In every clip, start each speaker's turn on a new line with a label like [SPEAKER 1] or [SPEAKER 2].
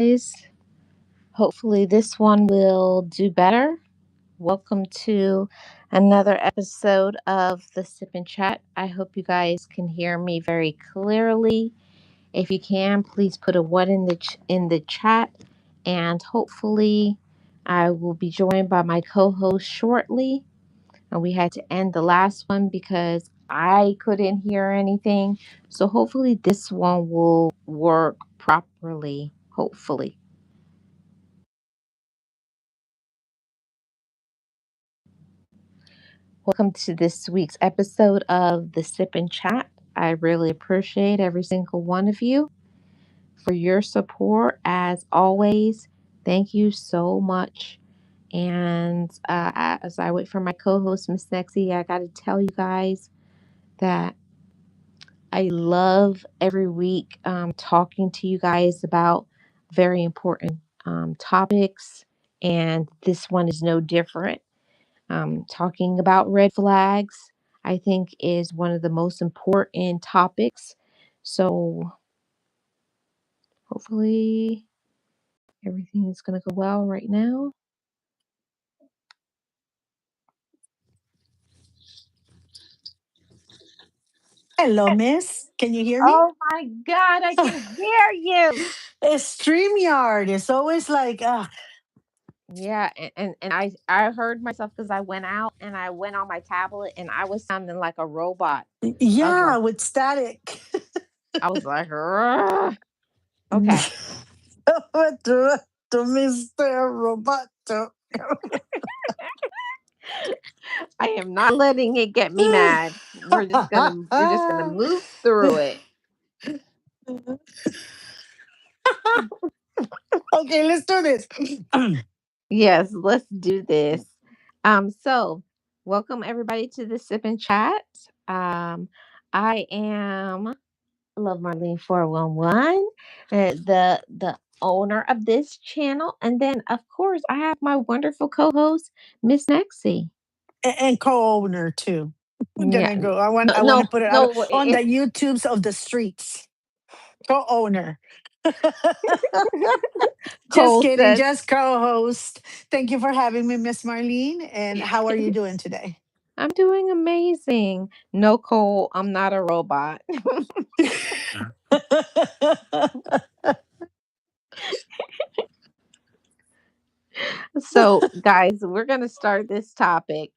[SPEAKER 1] guys. Hopefully, this one will do better. Welcome to another episode of the Sip and Chat. I hope you guys can hear me very clearly. If you can, please put a one in the chat, and hopefully, I will be joined by my co-host shortly. And we had to end the last one because I couldn't hear anything. So hopefully, this one will work properly. Hopefully. Welcome to this week's episode of the Sip and Chat. I really appreciate every single one of you for your support. As always, thank you so much. And as I wait for my co host, Miss Nexie, I got to tell you guys that I love every week talking to you guys about very important topics. And this one is no different. Talking about red flags, I think, is one of the most important topics. So hopefully everything is going to go well right now.
[SPEAKER 2] Hello, miss. Can you hear me?
[SPEAKER 1] Oh my God, I can hear you.
[SPEAKER 2] It's StreamYard. It's always like,
[SPEAKER 1] Yeah, and I heard myself because I went out and I went on my tablet and I was sounding like a robot. I was
[SPEAKER 2] yeah,
[SPEAKER 1] like,
[SPEAKER 2] with static.
[SPEAKER 1] I was like, okay.
[SPEAKER 2] to Mr. Roboto.
[SPEAKER 1] I am not letting it get me mad. We're just gonna move through it.
[SPEAKER 2] Okay, let's do this.
[SPEAKER 1] Yes, let's do this. So welcome everybody to the Sip and Chat. Um, I am Love Marlene 411, the owner of this channel, and then of course I have my wonderful co-host, Miss Nexie.
[SPEAKER 2] And co-owner too. We're
[SPEAKER 1] Yeah,
[SPEAKER 2] gonna go. I want to
[SPEAKER 1] no,
[SPEAKER 2] put it out
[SPEAKER 1] no,
[SPEAKER 2] on the
[SPEAKER 1] it's
[SPEAKER 2] YouTubes of the streets. Co-owner. Just
[SPEAKER 1] Cole
[SPEAKER 2] kidding,
[SPEAKER 1] says
[SPEAKER 2] just co-host. Thank you for having me, Miss Marlene. And how are you doing today?
[SPEAKER 1] I'm doing amazing. No, Cole, I'm not a robot. So, guys, we're going to start this topic.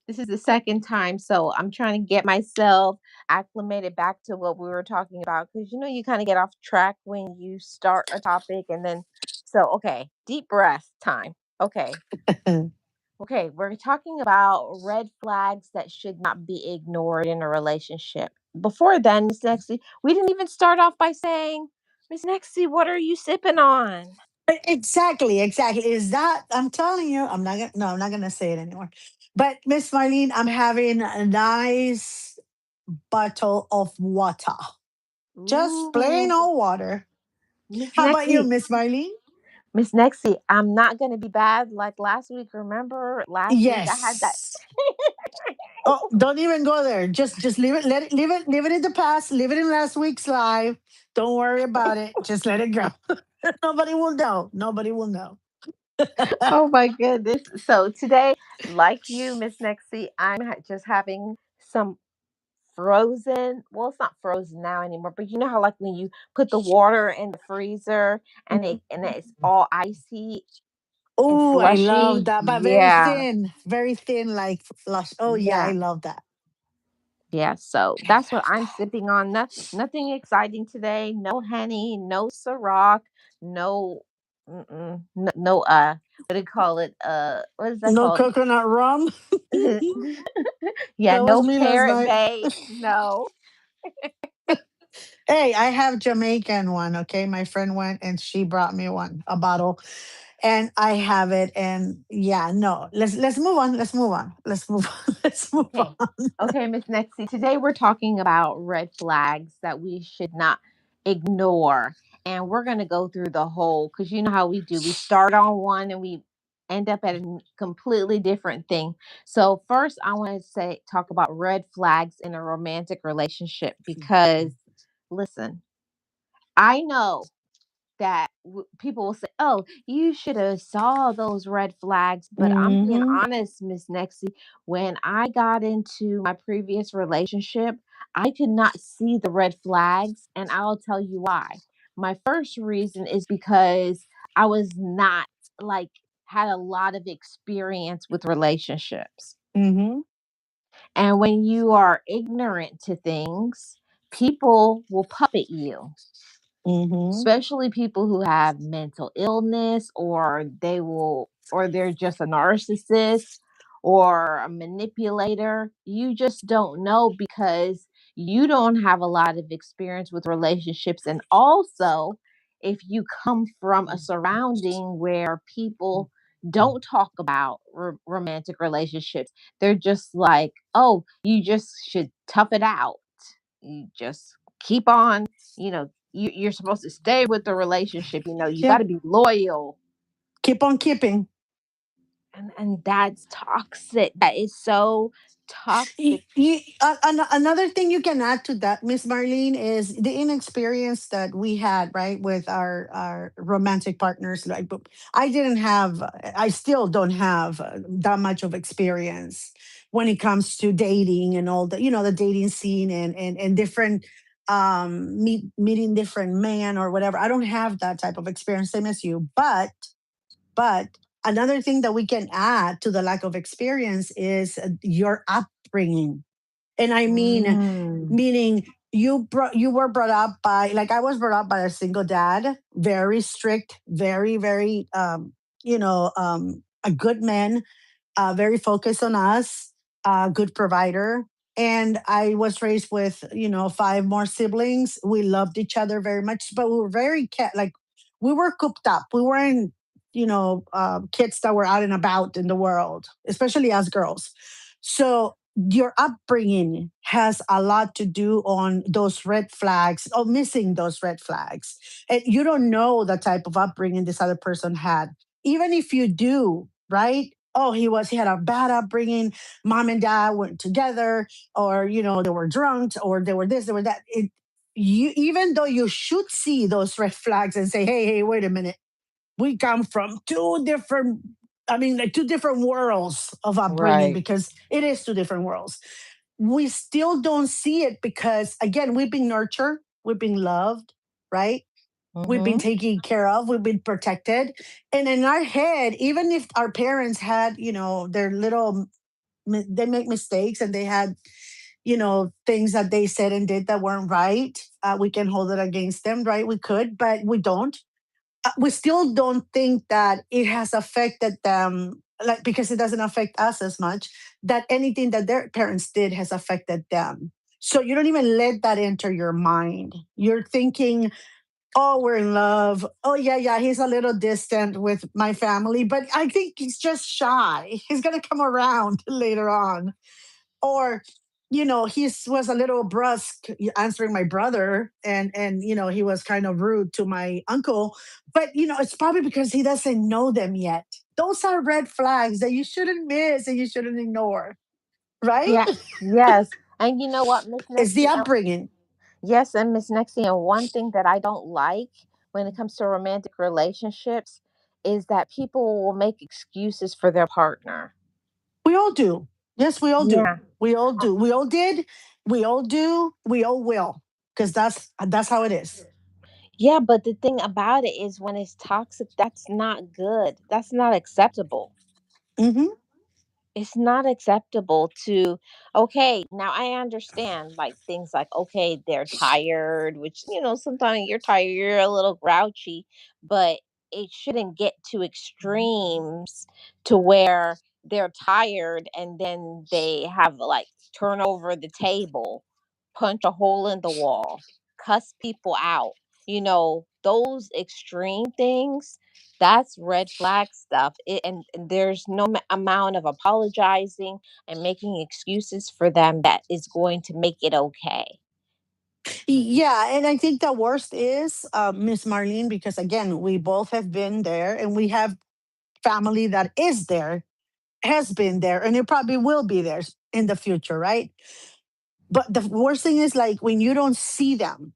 [SPEAKER 1] This is the second time, so I'm trying to get myself acclimated back to what we were talking about because you kind of get off track when you start a topic, and then okay, deep breath time. Okay, okay, we're talking about red flags that should not be ignored in a relationship. Before then, Miss Nexie, we didn't even start off by saying, Miss Nexie, what are you sipping on?
[SPEAKER 2] Exactly, exactly. Is that I'm telling you, I'm not gonna no, I'm not gonna say it anymore. But Miss Marlene, I'm having a nice bottle of water. Just plain
[SPEAKER 1] Ooh,
[SPEAKER 2] old water.
[SPEAKER 1] Miss
[SPEAKER 2] How about you,
[SPEAKER 1] Nexie,
[SPEAKER 2] Miss Marlene?
[SPEAKER 1] Miss Nexie, I'm not gonna be bad like last week. Remember last week I had that.
[SPEAKER 2] Yes. Oh, don't even go there. Just leave it, leave it in the past, leave it in last week's live. Don't worry about it. Just let it go. Nobody will know. Nobody will know.
[SPEAKER 1] Oh my goodness! So today, like you, Miss Nexie, I'm just having some frozen. Well, it's not frozen now anymore, but you know how like when you put the water in the freezer and it's all icy and
[SPEAKER 2] Oh, I love
[SPEAKER 1] slushy.
[SPEAKER 2] that, but
[SPEAKER 1] Yeah,
[SPEAKER 2] very thin, like flush. Oh yeah, I
[SPEAKER 1] yeah.
[SPEAKER 2] love that.
[SPEAKER 1] Yeah, so that's what I'm sipping on. Nothing exciting today. No honey, no Ciroc, no, no. What do you call it? What is that
[SPEAKER 2] No
[SPEAKER 1] called?
[SPEAKER 2] coconut rum.
[SPEAKER 1] Yeah,
[SPEAKER 2] That was
[SPEAKER 1] no
[SPEAKER 2] me last
[SPEAKER 1] Parrot
[SPEAKER 2] night.
[SPEAKER 1] Bay. No.
[SPEAKER 2] Hey, I have Jamaican one. Okay, my friend went and she brought me one, a bottle, and I have it. And yeah, no, let's move on. Let's move on. Let's move on. Let's move
[SPEAKER 1] Okay.
[SPEAKER 2] on.
[SPEAKER 1] Okay, Miss Nexie. Today we're talking about red flags that we should not ignore. And we're going to go through the whole because you know how we do. We start on one and we end up at a completely different thing. So, first, I want to talk about red flags in a romantic relationship because listen, I know. that people will say, "Oh, you should have saw those red flags." But I'm being
[SPEAKER 2] Mm-hmm.
[SPEAKER 1] honest, Miss Nexie. When I got into my previous relationship, I could not see the red flags, and I'll tell you why. My first reason is because I was not like had a lot of experience with relationships.
[SPEAKER 2] Mm-hmm.
[SPEAKER 1] And when you are ignorant to things, people will puppet you,
[SPEAKER 2] Mm-hmm.
[SPEAKER 1] especially people who have mental illness, or they're just a narcissist or a manipulator. You just don't know because you don't have a lot of experience with relationships. And also, if you come from a surrounding where people don't talk about romantic relationships, they're just like, "Oh, you just should tough it out, you just keep on, you're supposed to stay with the relationship, you got
[SPEAKER 2] Yep.
[SPEAKER 1] to be loyal."
[SPEAKER 2] Keep on keeping.
[SPEAKER 1] And that's toxic. That is so toxic.
[SPEAKER 2] Another thing you can add to that, Miss Marlene, is the inexperience that we had, right, with our romantic partners. Like, but I didn't have, I still don't have that much of experience when it comes to dating and all the, the dating scene and different meeting different men or whatever. I don't have that type of experience, same as you, but another thing that we can add to the lack of experience is your upbringing. And I mean,
[SPEAKER 1] Mm,
[SPEAKER 2] meaning you were brought up by, like, I was brought up by a single dad, very strict, very a good man, very focused on us, good provider. And I was raised with, five more siblings. We loved each other very much, but we were very like we were cooped up. We weren't, kids that were out and about in the world, especially as girls. So your upbringing has a lot to do on those red flags or missing those red flags. And you don't know the type of upbringing this other person had. Even if you do, right? Oh, he had a bad upbringing. Mom and dad weren't together, or they were drunk, or they were this, they were that. You, even though you should see those red flags and say, hey, wait a minute, we come from two different, I mean, like two different worlds of upbringing,
[SPEAKER 1] right.
[SPEAKER 2] because it is two different worlds. We still don't see it because, again, we've been nurtured, we've been loved, right? We've been
[SPEAKER 1] Mm-hmm.
[SPEAKER 2] taken care of, we've been protected. And in our head, even if our parents had, their little, they make mistakes and they had, things that they said and did that weren't right, we can hold it against them, right? We could, but we don't. We still don't think that it has affected them, like, because it doesn't affect us as much, that anything that their parents did has affected them. So you don't even let that enter your mind. You're thinking, oh, we're in love. Oh, yeah, yeah, he's a little distant with my family, but I think he's just shy. He's going to come around later on. Or, he was a little brusque answering my brother, and he was kind of rude to my uncle. But, it's probably because he doesn't know them yet. Those are red flags that you shouldn't miss and you shouldn't ignore, right?
[SPEAKER 1] Yeah. Yes. And you know what, Miss
[SPEAKER 2] It's the
[SPEAKER 1] Nexie?
[SPEAKER 2] upbringing.
[SPEAKER 1] Yes, and Miss Nexie, and one thing that I don't like when it comes to romantic relationships is that people will make excuses for their partner.
[SPEAKER 2] We all do. Yes, we all do.
[SPEAKER 1] Yeah.
[SPEAKER 2] We all do. We all did. We all do. We all will. Because that's how it is.
[SPEAKER 1] Yeah, but the thing about it is when it's toxic, that's not good. That's not acceptable.
[SPEAKER 2] Hmm.
[SPEAKER 1] It's not acceptable to, okay, now I understand like things like, okay, they're tired, which sometimes you're tired, you're a little grouchy, but it shouldn't get to extremes to where they're tired and then they have like turn over the table, punch a hole in the wall, cuss people out, those extreme things. That's red flag stuff. And there's no amount of apologizing and making excuses for them that is going to make it okay.
[SPEAKER 2] Yeah, and I think the worst is, Miss Marlene, because again, we both have been there, and we have family that is there, has been there, and it probably will be there in the future, right? But the worst thing is, like, when you don't see them.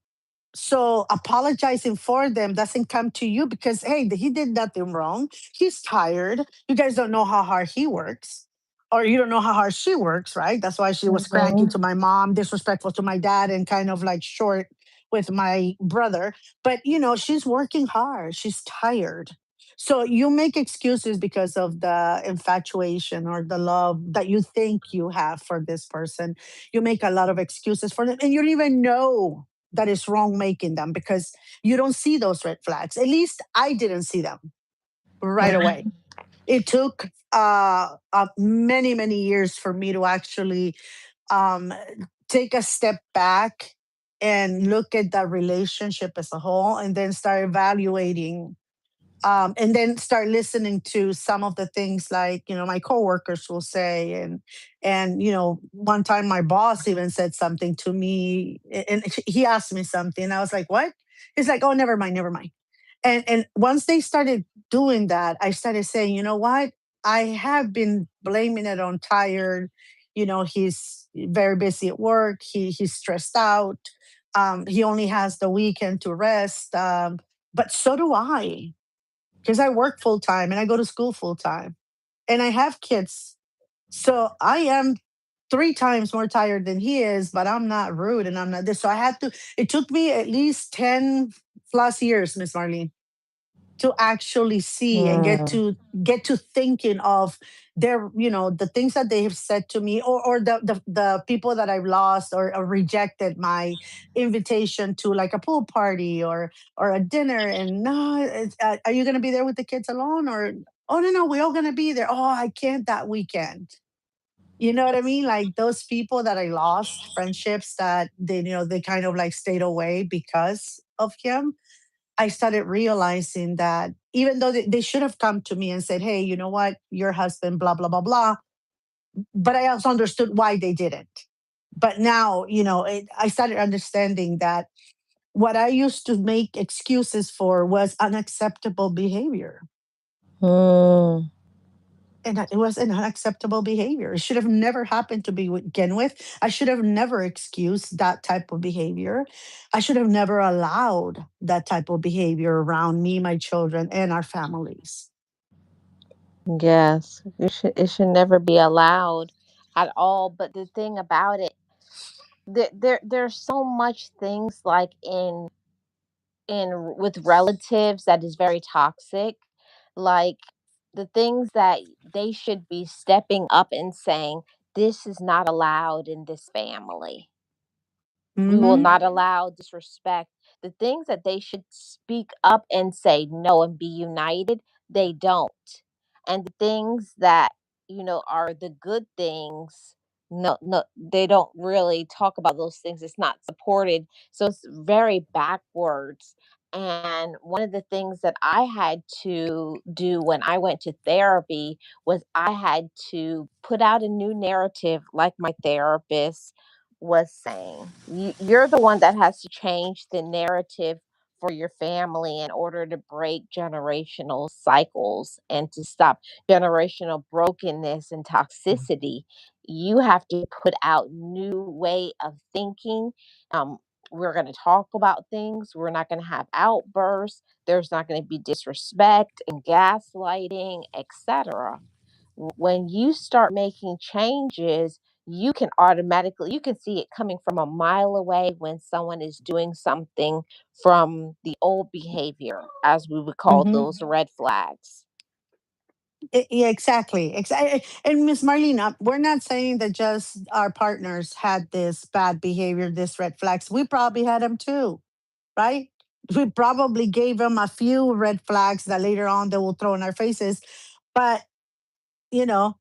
[SPEAKER 2] So apologizing for them doesn't come to you because, hey, he did nothing wrong. He's tired. You guys don't know how hard he works, or you don't know how hard she works, right? That's why she was cranky
[SPEAKER 1] Mm-hmm.
[SPEAKER 2] to my mom, disrespectful to my dad, and kind of like short with my brother. But, she's working hard. She's tired. So you make excuses because of the infatuation or the love that you think you have for this person. You make a lot of excuses for them, and you don't even know that is wrong making them because you don't see those red flags. At least I didn't see them right away. It took many, many years for me to actually um, take a step back and look at the relationship as a whole and then start evaluating, and then start listening to some of the things like my coworkers will say, and one time my boss even said something to me, and he asked me something and I was like, what? He's like, oh, never mind, never mind. And once they started doing that, I started saying, you know what, I have been blaming it on tired. He's very busy at work. He's stressed out. He only has the weekend to rest. But so do I, because I work full time and I go to school full time and I have kids. So I am three times more tired than he is, but I'm not rude and I'm not this. So it took me at least 10 plus years, Miss Marlene, to actually see and
[SPEAKER 1] Mm.
[SPEAKER 2] get to thinking of the things that they have said to me, or the people that I've lost, or rejected my invitation to like a pool party or a dinner, and no, are you going to be there with the kids alone, or oh, no, we're all going to be there, oh, I can't that weekend. You know what I mean? Like those people that I lost, friendships that they kind of like stayed away because of him. I started realizing that even though they should have come to me and said, hey, you know what, your husband, blah, blah, blah, blah. But I also understood why they didn't. But now, I started understanding that what I used to make excuses for was unacceptable behavior.
[SPEAKER 1] Mm.
[SPEAKER 2] And it was an unacceptable behavior. It should have never happened to begin with. I should have never excused that type of behavior. I should have never allowed that type of behavior around me, my children, and our families.
[SPEAKER 1] Yes, it should never be allowed at all. But the thing about it, there's so much things like in with relatives that is very toxic, like the things that they should be stepping up and saying, this is not allowed in this family. We will
[SPEAKER 2] Hmm.
[SPEAKER 1] not allow disrespect. The things that they should speak up and say no and be united, they don't. And the things that, are the good things, no, no, they don't really talk about those things. It's not supported. So it's very backwards. And one of the things that I had to do when I went to therapy was I had to put out a new narrative, like my therapist was saying. You're the one that has to change the narrative for your family in order to break generational cycles and to stop generational brokenness and toxicity. You have to put out new way of thinking. Um, we're going to talk about things. We're not going to have outbursts. There's not going to be disrespect and gaslighting, etc. When you start making changes, you can see it coming from a mile away when someone is doing something from the old behavior, as we would call
[SPEAKER 2] Hmm.
[SPEAKER 1] those red flags.
[SPEAKER 2] Yeah, exactly. Exactly. And Miss Marlene, we're not saying that just our partners had this bad behavior, this red flags. We probably had them too, right? We probably gave them a few red flags that later on they will throw in our faces. But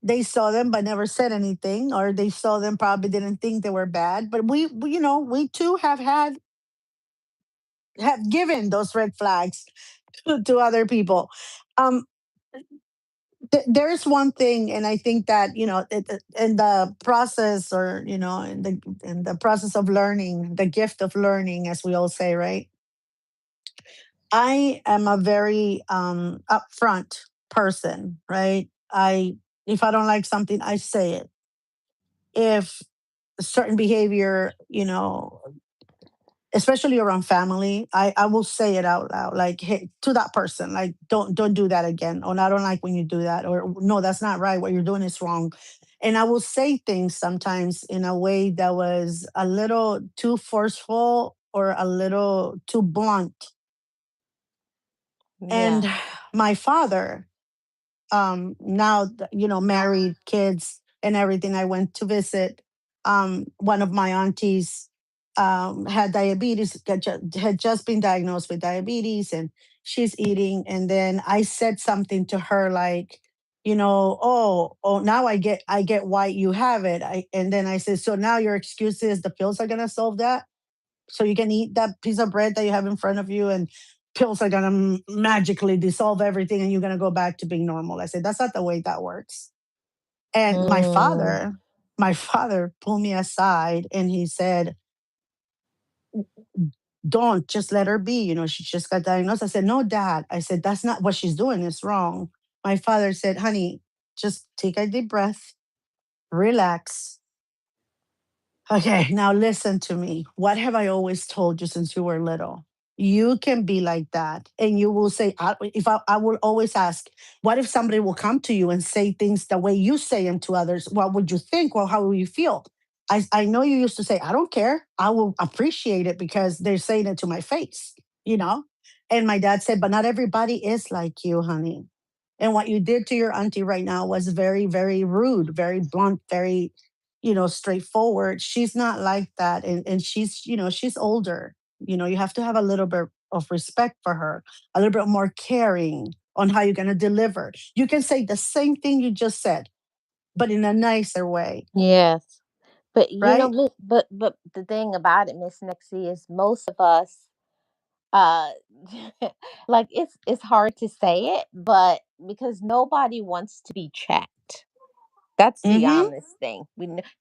[SPEAKER 2] they saw them but never said anything, or they saw them, probably didn't think they were bad. But we too have given those red flags to other people. Um, there is one thing, and I think that in the process, or in the process of learning, the gift of learning, as we all say, right? I am a very upfront person, right? If I don't like something, I say it. If certain behavior, especially around family. I will say it out loud, like, hey, to that person, like, don't do that again, or I don't like when you do that, or no, that's not right. What you're doing is wrong. And I will say things sometimes in a way that was a little too forceful or a little too blunt.
[SPEAKER 1] Yeah.
[SPEAKER 2] And my father, now married, kids and everything, I went to visit one of my aunties, had diabetes, had just been diagnosed with diabetes, and she's eating. And then I said something to her like, oh, now I get why you have it. And then I said, so now your excuse is the pills are going to solve that, so you can eat that piece of bread that you have in front of you, and pills are going to magically dissolve everything and you're going to go back to being normal. I said, that's not the way that works. And my
[SPEAKER 1] Mm.
[SPEAKER 2] father, my father pulled me aside and he said, don't, just let her be. She just got diagnosed. I said, no, dad. I said, that's not what she's doing. It's wrong. My father said, honey, just take a deep breath, relax. Okay, now listen to me. What have I always told you since you were little? You can be like that. And you will say, I will always ask, what if somebody will come to you and say things the way you say them to others? What would you think? Well, how will you feel? I know you used to say, I don't care. I will appreciate it because they're saying it to my face, you know? And my dad said, but not everybody is like you, honey. And what you did to your auntie right now was very, very rude, very blunt, very straightforward. She's not like that. And she's older. You have to have a little bit of respect for her, a little bit more caring on how you're going to deliver. You can say the same thing you just said, but in a nicer way,
[SPEAKER 1] Yes. But
[SPEAKER 2] right?
[SPEAKER 1] but the thing about it, Miss Nixie, is most of us uh like it's hard to say it, but because nobody wants to be checked. That's the
[SPEAKER 2] Mm-hmm.
[SPEAKER 1] honest thing.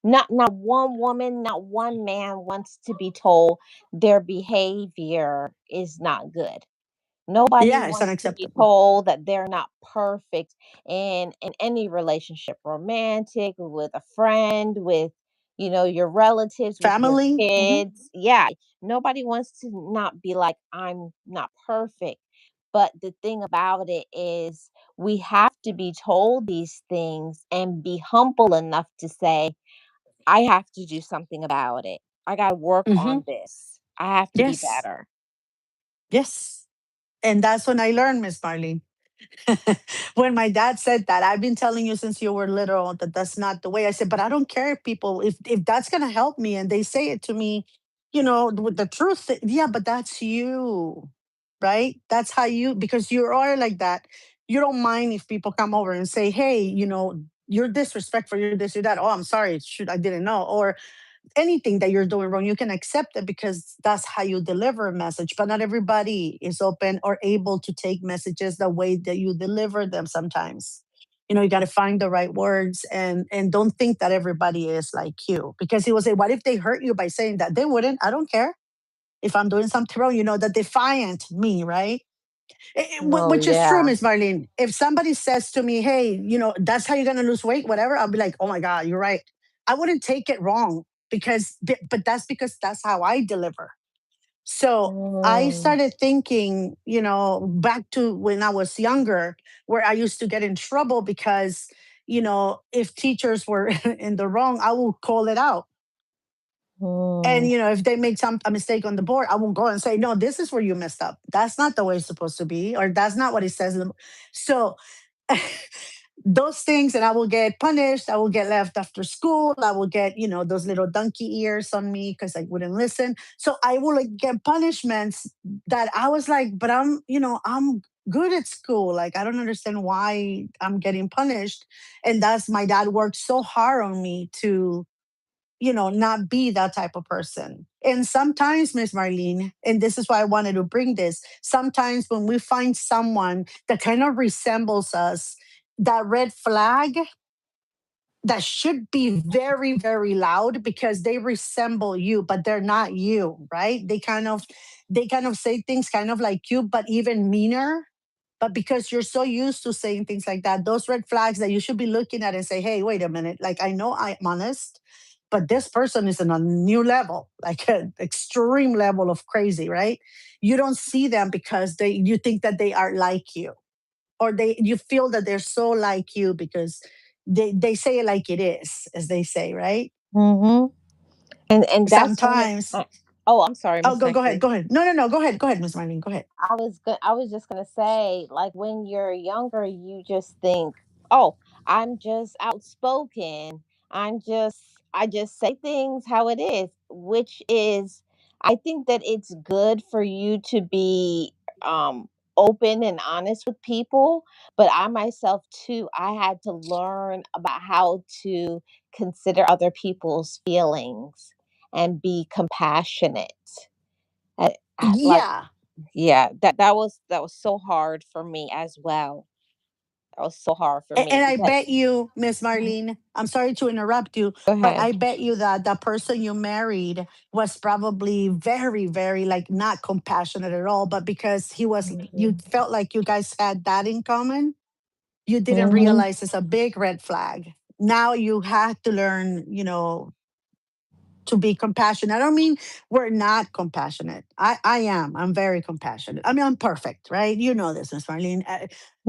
[SPEAKER 1] Not one woman, not one man wants to be told their behavior is not good. Nobody
[SPEAKER 2] Yeah, it's
[SPEAKER 1] wants to be
[SPEAKER 2] unacceptable.
[SPEAKER 1] told that they're not perfect in any relationship, romantic, with a friend, with your relatives, with your
[SPEAKER 2] Family. Mm-hmm.
[SPEAKER 1] kids. Yeah, nobody wants to not be like I'm not perfect. But the thing about it is we have to be told these things and be humble enough to say, I have to do something about it. I got to work
[SPEAKER 2] Mm-hmm.
[SPEAKER 1] on this. I have to be
[SPEAKER 2] Yes.
[SPEAKER 1] better.
[SPEAKER 2] Yes. And that's when I learned, Miss Marlene. When my dad said that, I've been telling you since you were little that that's not the way. I said, but I don't care if people, if that's going to help me and they say it to me, with the truth. Yeah, but that's you, right? That's how you, because you are like that. You don't mind if people come over and say, hey, you're disrespectful, you're this, you're that. Oh, I'm sorry. Shoot, I didn't know. Or anything that you're doing wrong, you can accept it because that's how you deliver a message. But not everybody is open or able to take messages the way that you deliver them sometimes. You got to find the right words, and don't think that everybody is like you. Because he will say, what if they hurt you by saying that? They wouldn't. I don't care if I'm doing something wrong. The defiant me, right?
[SPEAKER 1] Oh
[SPEAKER 2] Which is true,
[SPEAKER 1] yeah.
[SPEAKER 2] Miss Marlene. If somebody says to me, hey, that's how you're going to lose weight, whatever, I'll be like, oh my God, you're right. I wouldn't take it wrong but that's because that's how I deliver. So I
[SPEAKER 1] Mm,
[SPEAKER 2] started thinking, back to when I was younger, where I used to get in trouble because, if teachers were in the wrong, I will call it out. And
[SPEAKER 1] mm,
[SPEAKER 2] if they make a mistake on the board, I will go and say, no, this is where you messed up. That's not the way it's supposed to be, or that's not what it says. So those things, and I will get punished. I will get left after school. I will get, those little donkey ears on me because I wouldn't listen. So I will like get punishments that I was like, but I'm good at school. Like, I don't understand why I'm getting punished. And that's my dad worked so hard on me to not be that type of person. And sometimes, Miss Marlene, and this is why I wanted to bring this, sometimes when we find someone that kind of resembles us, that red flag that should be very, very loud because they resemble you, but they're not you, right? They kind of say things kind of like you, but even meaner. But because you're so used to saying things like that, those red flags that you should be looking at and say, hey, wait a minute, like, I know I'm honest, but this person is on a new level, like an extreme level of crazy, right? You don't see them because you think that they are like you, or you feel that they're so like you because they say it like it is, as they say, right?
[SPEAKER 1] Mm-hmm. And that's one of
[SPEAKER 2] Sometimes.
[SPEAKER 1] oh, I'm sorry,
[SPEAKER 2] Oh,
[SPEAKER 1] Miss
[SPEAKER 2] go ahead,
[SPEAKER 1] Nexie.
[SPEAKER 2] go ahead. No, no, no, go ahead, go ahead, Miss Marlene, go ahead.
[SPEAKER 1] I was just gonna say, like when you're younger, you just think, oh, I'm just outspoken. I just say things how it is, which is, I think that it's good for you to be open and honest with people. But I myself too, I had to learn about how to consider other people's feelings and be compassionate. Like,
[SPEAKER 2] Yeah.
[SPEAKER 1] yeah, that was so hard for me as well. That was so hard for me
[SPEAKER 2] And I
[SPEAKER 1] because
[SPEAKER 2] bet you, Miss
[SPEAKER 1] Mhm.
[SPEAKER 2] Marlene, I'm sorry to interrupt you,
[SPEAKER 1] Go
[SPEAKER 2] but
[SPEAKER 1] ahead.
[SPEAKER 2] I bet you that the person you married was probably very, very like not compassionate at all. But because you
[SPEAKER 1] Mhm.
[SPEAKER 2] felt like you guys had that in common, you didn't
[SPEAKER 1] Mhm.
[SPEAKER 2] realize it's a big red flag. Now you had to learn, to be compassionate. I don't mean we're not compassionate. I am. I'm very compassionate. I mean, I'm perfect, right? You know this, Miss Marlene.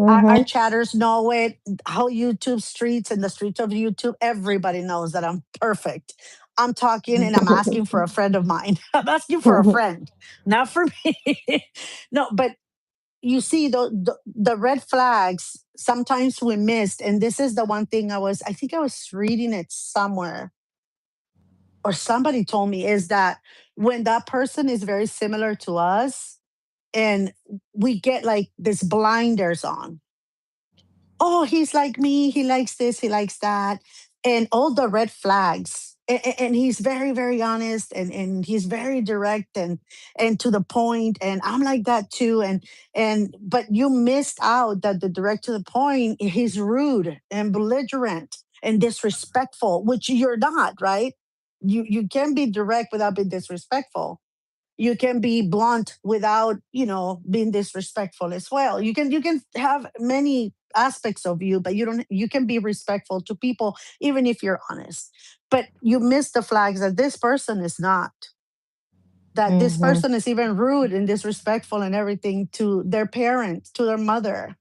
[SPEAKER 2] Our
[SPEAKER 1] Mhm.
[SPEAKER 2] chatters know it. How YouTube streets and the streets of YouTube, everybody knows that I'm perfect. I'm talking and I'm asking for a friend of mine. I'm asking for a friend, not for me. No, but you see the red flags sometimes we missed, and this is the one thing I think I was reading it somewhere, or somebody told me, is that when that person is very similar to us and we get like this blinders on, oh, he's like me, he likes this, he likes that, and all the red flags. And he's very, very honest, and he's very direct and to the point. And I'm like that too. And but you missed out that the direct to the point, he's rude and belligerent and disrespectful, which you're not, right? You can be direct without being disrespectful. You can be blunt without being disrespectful as well. You can have many aspects of you, but you can be respectful to people even if you're honest. But you miss the flags that this person is not, that this
[SPEAKER 1] Mhm.
[SPEAKER 2] person is even rude and disrespectful and everything to their parents, to their mother.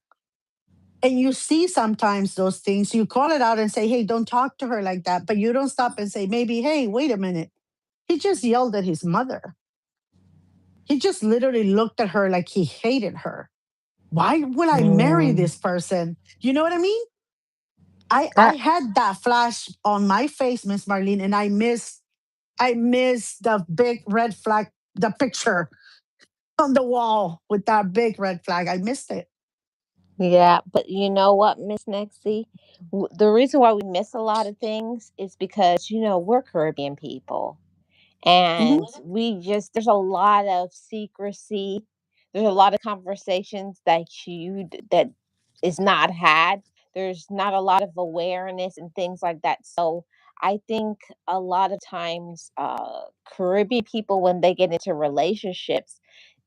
[SPEAKER 2] And you see sometimes those things, you call it out and say, hey, don't talk to her like that, but you don't stop and say, maybe, hey, wait a minute, he just yelled at his mother. He just literally looked at her like he hated her. Why would I marry
[SPEAKER 1] Mm.
[SPEAKER 2] this person? You know what I mean? I
[SPEAKER 1] That
[SPEAKER 2] had that flash on my face, Miss Marlene, and I missed the big red flag, the picture on the wall with that big red flag. I missed it.
[SPEAKER 1] yeah, but you know what, Miss Nexie? The reason why we miss a lot of things is because we're Caribbean people.
[SPEAKER 2] Hmm.
[SPEAKER 1] And we just there's a lot of secrecy, there's a lot of conversations that is not had, there's not a lot of awareness and things like that. So I think a lot of times Caribbean people, when they get into relationships,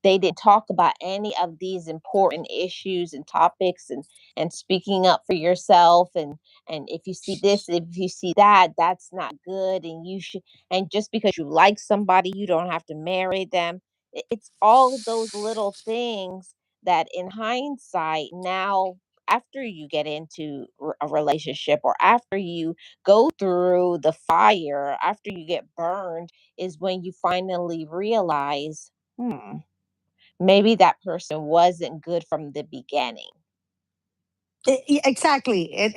[SPEAKER 1] they didn't talk about any of these important issues and topics, and speaking up for yourself, and if you see this, if you see that, that's not good, and you should, and just because you like somebody, you don't have to marry them. It's all those little things that, in hindsight, now, after you get into a relationship, or after you go through the fire, after you get burned, is when you finally realize, maybe that person wasn't good from the beginning.
[SPEAKER 2] Exactly. And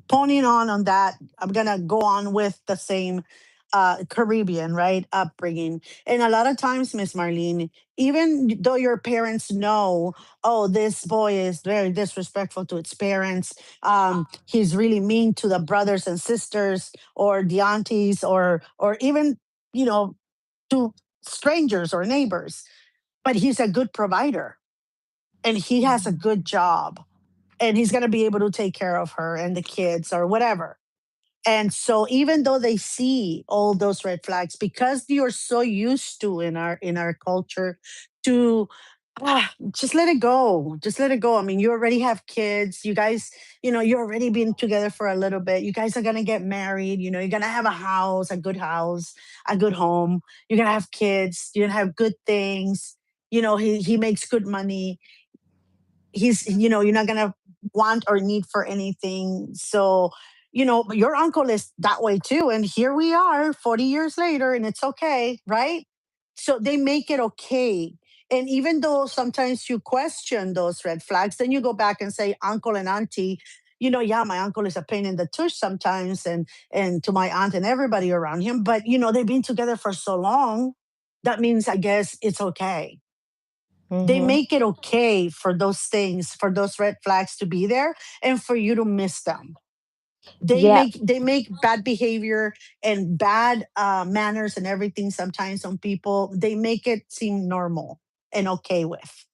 [SPEAKER 2] poning on that, I'm gonna go on with the same Caribbean, right, upbringing. And a lot of times, Miss Marlene, even though your parents know, oh, this boy is very disrespectful to its parents, he's really mean to the brothers and sisters or the aunties, or even you know to strangers or neighbors, but he's a good provider and he has a good job and he's going to be able to take care of her and the kids or whatever. And so even though they see all those red flags, because you're so used to in our culture to just let it go. Just let it go. I mean, you already have kids. You guys, you already been together for a little bit. You guys are gonna get married. You're gonna have a house, a good home. You're gonna have kids. You're gonna have good things. He makes good money. You're not gonna want or need for anything. So, your uncle is that way too. And here we are 40 years later, and it's okay, right? So they make it okay. And even though sometimes you question those red flags, then you go back and say, uncle and auntie, yeah, my uncle is a pain in the tush sometimes, and to my aunt and everybody around him. But they've been together for so long. That means I guess it's okay. They
[SPEAKER 1] Mm-hmm.
[SPEAKER 2] make it okay for those things, for those red flags to be there, and for you to miss them. they
[SPEAKER 1] Yeah.
[SPEAKER 2] make they make bad behavior and bad manners and everything sometimes on people. They make it seem normal and okay with.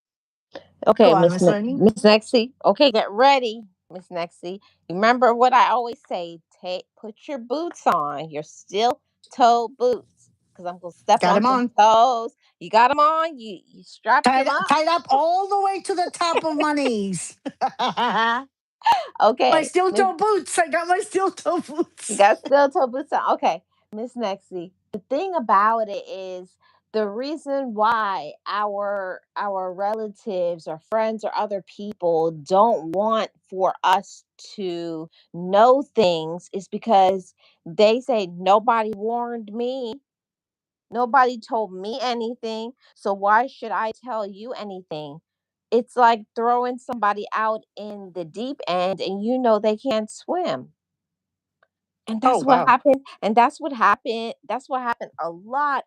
[SPEAKER 2] Go
[SPEAKER 1] Okay,
[SPEAKER 2] on, Miss Lenny.
[SPEAKER 1] Miss Nexie. Okay, get ready, Miss Nexie. Remember what I always say: put your boots on, your steel toe boots, because I'm gonna step
[SPEAKER 2] Got
[SPEAKER 1] on
[SPEAKER 2] him
[SPEAKER 1] some
[SPEAKER 2] on.
[SPEAKER 1] toes. You got them on. You strapped
[SPEAKER 2] tied,
[SPEAKER 1] them up.
[SPEAKER 2] tied up all the way to the top of my knees. My
[SPEAKER 1] Okay,
[SPEAKER 2] steel toe boots. I got my steel toe
[SPEAKER 1] you
[SPEAKER 2] boots.
[SPEAKER 1] got steel toe boots on. Okay, Miss Nexie. The thing about it is the reason why our relatives or friends or other people don't want for us to know things is because they say nobody warned me. Nobody told me anything. So why should I tell you anything? It's like throwing somebody out in the deep end and they can't swim. And
[SPEAKER 2] Oh,
[SPEAKER 1] that's what
[SPEAKER 2] wow.
[SPEAKER 1] happened. And that's what happened a lot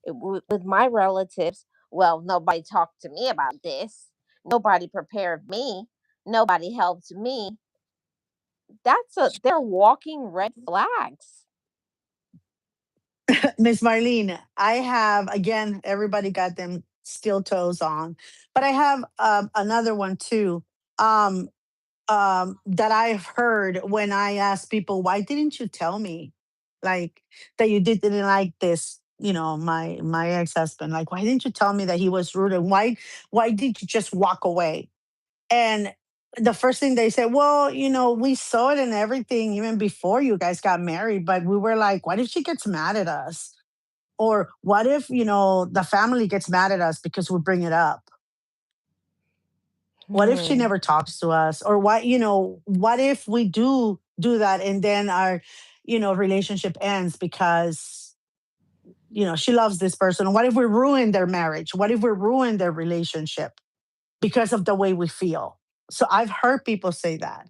[SPEAKER 1] with my relatives. Well, nobody talked to me about this. Nobody prepared me. Nobody helped me. They're walking red flags.
[SPEAKER 2] Miss Marlene, I have, again, everybody got them steel toes on, but I have another one too. Um, that I've heard when I ask people, why didn't you tell me, like, that you didn't like this? My ex husband. Like, why didn't you tell me that he was rude? And why did you just walk away? And the first thing they said, well, we saw it and everything even before you guys got married, but we were like, what if she gets mad at us? Or what if, the family gets mad at us because we bring it up? What if she
[SPEAKER 1] Hmm.
[SPEAKER 2] never talks to us? Or what if we do that and then our, relationship ends because, she loves this person? What if we ruin their marriage? What if we ruin their relationship because of the way we feel? So I've heard people say that.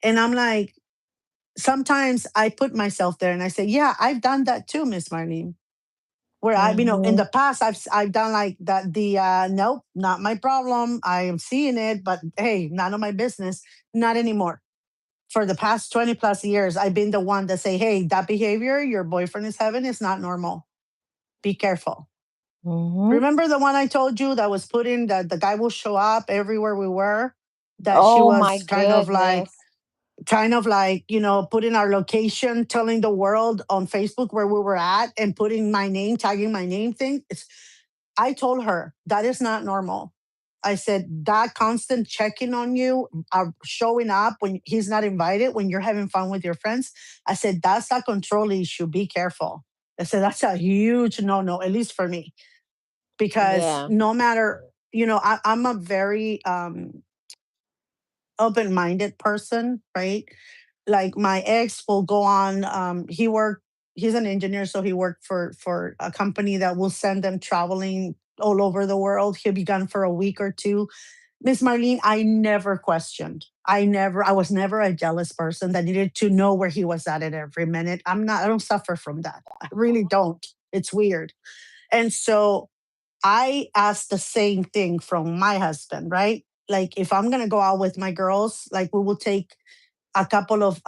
[SPEAKER 2] And I'm like, sometimes I put myself there and I say, yeah, I've done that too, Miss Marlene. Where I, in
[SPEAKER 1] Hmm.
[SPEAKER 2] the past, I've done like that. Nope, not my problem. I am seeing it, but hey, none of my business. Not anymore. For the past 20 plus years, I've been the one that say, hey, that behavior your boyfriend is having is not normal. Be careful.
[SPEAKER 1] Hmm.
[SPEAKER 2] Remember the one I told you that was putting that the guy will show up everywhere we were. That she
[SPEAKER 1] Oh my
[SPEAKER 2] was
[SPEAKER 1] goodness.
[SPEAKER 2] putting our location, telling the world on Facebook where we were at, and putting my name, tagging my name thing. I told her that is not normal. I said that constant checking on you, showing up when he's not invited, when you're having fun with your friends. I said that's a control issue. Be careful. I said that's a huge no, at least for me, because
[SPEAKER 1] Yeah.
[SPEAKER 2] no matter, I'm a very open-minded person, right? Like my ex will go on. He's an engineer, so he worked for a company that will send them traveling all over the world. He'll be gone for a week or two. Miss Marlene, I never questioned. I was never a jealous person that needed to know where he was at every minute. I don't suffer from that. I really don't. It's weird. And so I ask the same thing from my husband, right? Like if I'm gonna go out with my girls, like we will take a couple of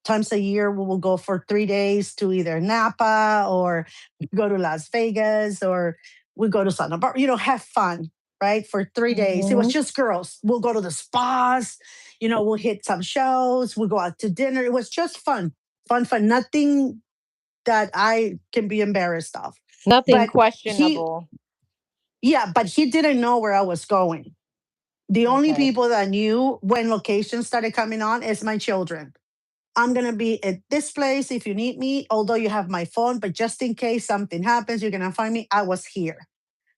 [SPEAKER 2] times a year. We will go for 3 days to either Napa or go to Las Vegas, or we go to Santa Barbara. Have fun, right? For 3 days, it was
[SPEAKER 1] Hmm.
[SPEAKER 2] just girls. We'll go to the spas. We'll hit some shows. We'll go out to dinner. It was just fun, fun, fun. Nothing that I can be embarrassed of.
[SPEAKER 1] Nothing
[SPEAKER 2] But he
[SPEAKER 1] questionable.
[SPEAKER 2] Yeah, but he didn't know where I was going. The only
[SPEAKER 1] Okay.
[SPEAKER 2] people that knew when locations started coming on is my children. I'm going to be at this place if you need me, although you have my phone, but just in case something happens, you're going to find me. I was here.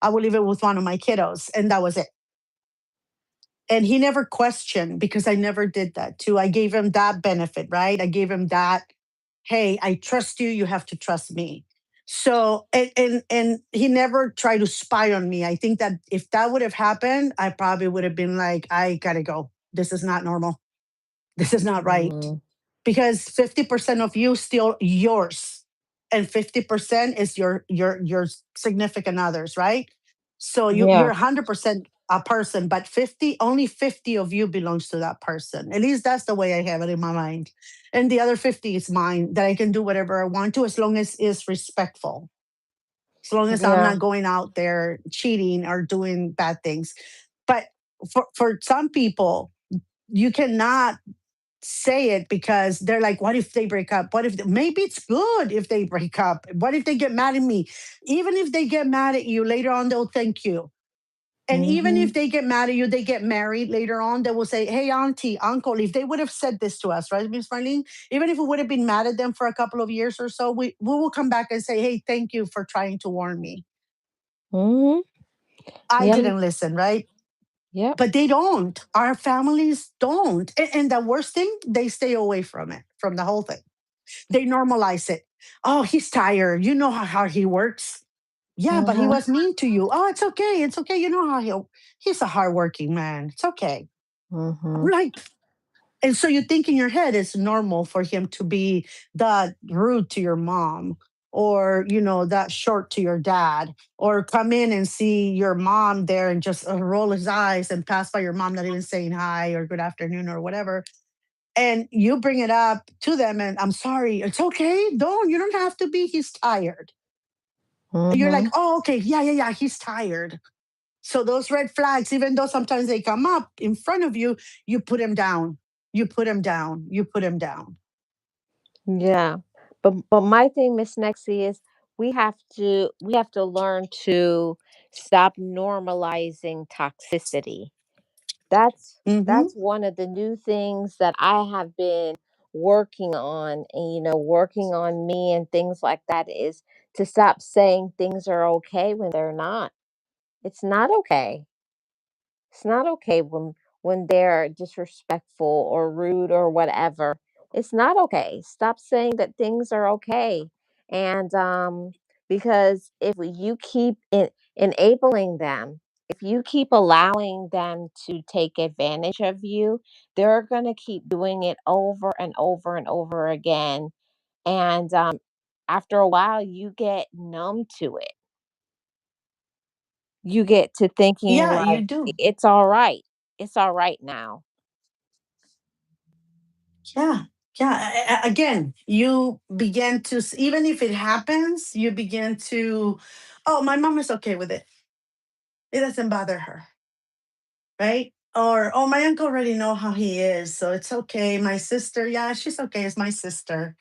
[SPEAKER 2] I will leave it with one of my kiddos, and that was it. And he never questioned because I never did that too. I gave him that benefit, right? I gave him that, hey, I trust you, you have to trust me. So and he never tried to spy on me. I think that if that would have happened, I probably would have been like, I gotta go. This is not normal. This is not right.
[SPEAKER 1] Mm,
[SPEAKER 2] Because 50% of you still yours, and 50% is your significant others, right? So you're
[SPEAKER 1] yeah.
[SPEAKER 2] 100% a person, but 50, only 50 of you belongs to that person. At least that's the way I have it in my mind. And the other 50 is mine, that I can do whatever I want to, as long as it's respectful, as long as I'm
[SPEAKER 1] Yeah.
[SPEAKER 2] not going out there cheating or doing bad things. But for some people, you cannot say it because they're like, what if they break up? What if maybe it's good if they break up? What if they get mad at me? Even if they get mad at you later on, they'll thank you. And even
[SPEAKER 1] Hmm.
[SPEAKER 2] if they get mad at you, they get married later on, they will say, hey, auntie, uncle, if they would have said this to us, right, Miss Marlene? Even if we would have been mad at them for a couple of years or so, we will come back and say, hey, thank you for trying to warn me.
[SPEAKER 1] Hmm.
[SPEAKER 2] I
[SPEAKER 1] Yeah.
[SPEAKER 2] didn't listen, right?
[SPEAKER 1] Yep.
[SPEAKER 2] But they don't. Our families don't. And the worst thing, they stay away from it, from the whole thing. They normalize it. Oh, he's tired. You know how hard he works. Yeah, but he
[SPEAKER 1] Hmm.
[SPEAKER 2] was mean to you. Oh, it's okay. It's okay. You know how he's a hardworking man. It's okay. I'm
[SPEAKER 1] Hmm.
[SPEAKER 2] like, and so you think in your head it's normal for him to be that rude to your mom, or that short to your dad, or come in and see your mom there and just roll his eyes and pass by your mom, not even saying hi or good afternoon or whatever. And you bring it up to them, and I'm sorry, it's okay, you don't have to be, he's tired. And you're like,
[SPEAKER 1] Hmm.
[SPEAKER 2] oh, okay, yeah, yeah, yeah, he's tired. So those red flags, even though sometimes they come up in front of you, you put him down, you put him down, you put him down.
[SPEAKER 1] Yeah. But my thing, Miss Nexie, is we have to learn to stop normalizing toxicity. That's
[SPEAKER 2] Hmm.
[SPEAKER 1] one of the new things that I have been working on, and working on me and things like that, is to stop saying things are okay when they're not. It's not okay. It's not okay when they're disrespectful or rude or whatever. It's not okay. Stop saying that things are okay. And because if you keep enabling them, if you keep allowing them to take advantage of you, they're going to keep doing it over and over and over again. And after a while, you get numb to it. You get to thinking
[SPEAKER 2] Yeah, you
[SPEAKER 1] like,
[SPEAKER 2] do.
[SPEAKER 1] it's all right. It's all right now.
[SPEAKER 2] Yeah. Yeah. Again, you begin to, even if it happens, you begin to, oh, my mom is okay with it. It doesn't bother her. Right? Or, oh, my uncle already know how he is, so it's okay. My sister, yeah, she's okay. It's my sister.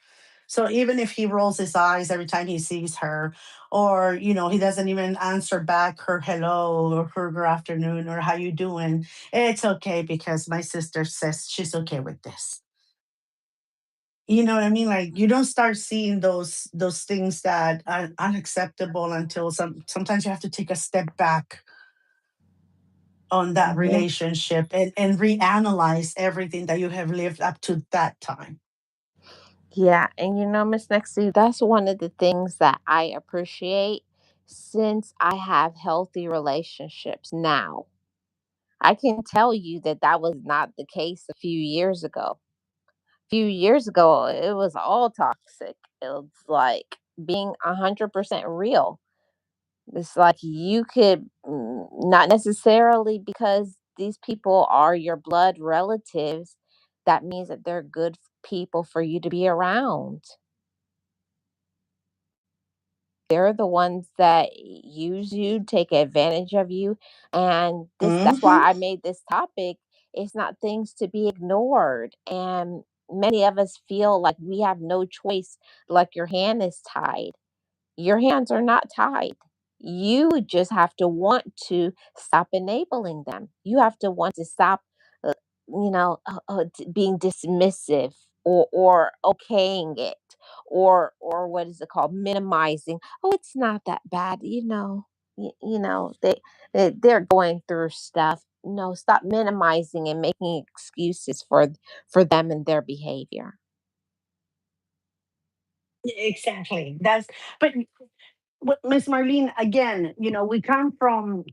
[SPEAKER 2] So even if he rolls his eyes every time he sees her, or he doesn't even answer back her hello or her good afternoon or how you doing, it's okay because my sister says she's okay with this. You know what I mean? Like, you don't start seeing those things that are unacceptable until sometimes you have to take a step back on that
[SPEAKER 1] Mhm.
[SPEAKER 2] relationship, and reanalyze everything that you have lived up to that time.
[SPEAKER 1] Yeah, and Miss Nexie, that's one of the things that I appreciate since I have healthy relationships now. I can tell you that that was not the case a few years ago. A few years ago, it was all toxic. It was like being 100% real. It's like you could, not necessarily because these people are your blood relatives, that means that they're good people for you to be around. They're the ones that use you, take advantage of you. And that's why
[SPEAKER 2] Hmm.
[SPEAKER 1] I made this topic. It's not things to be ignored. And many of us feel like we have no choice, like your hand is tied. Your hands are not tied. You just have to want to stop enabling them. You have to want to stop, uh, being dismissive or okaying it, or what is it called, minimizing. Oh, it's not that bad. They're going through stuff. No, stop minimizing and making excuses for them and their behavior.
[SPEAKER 2] Exactly. That's but Miss Marlene, again, we come from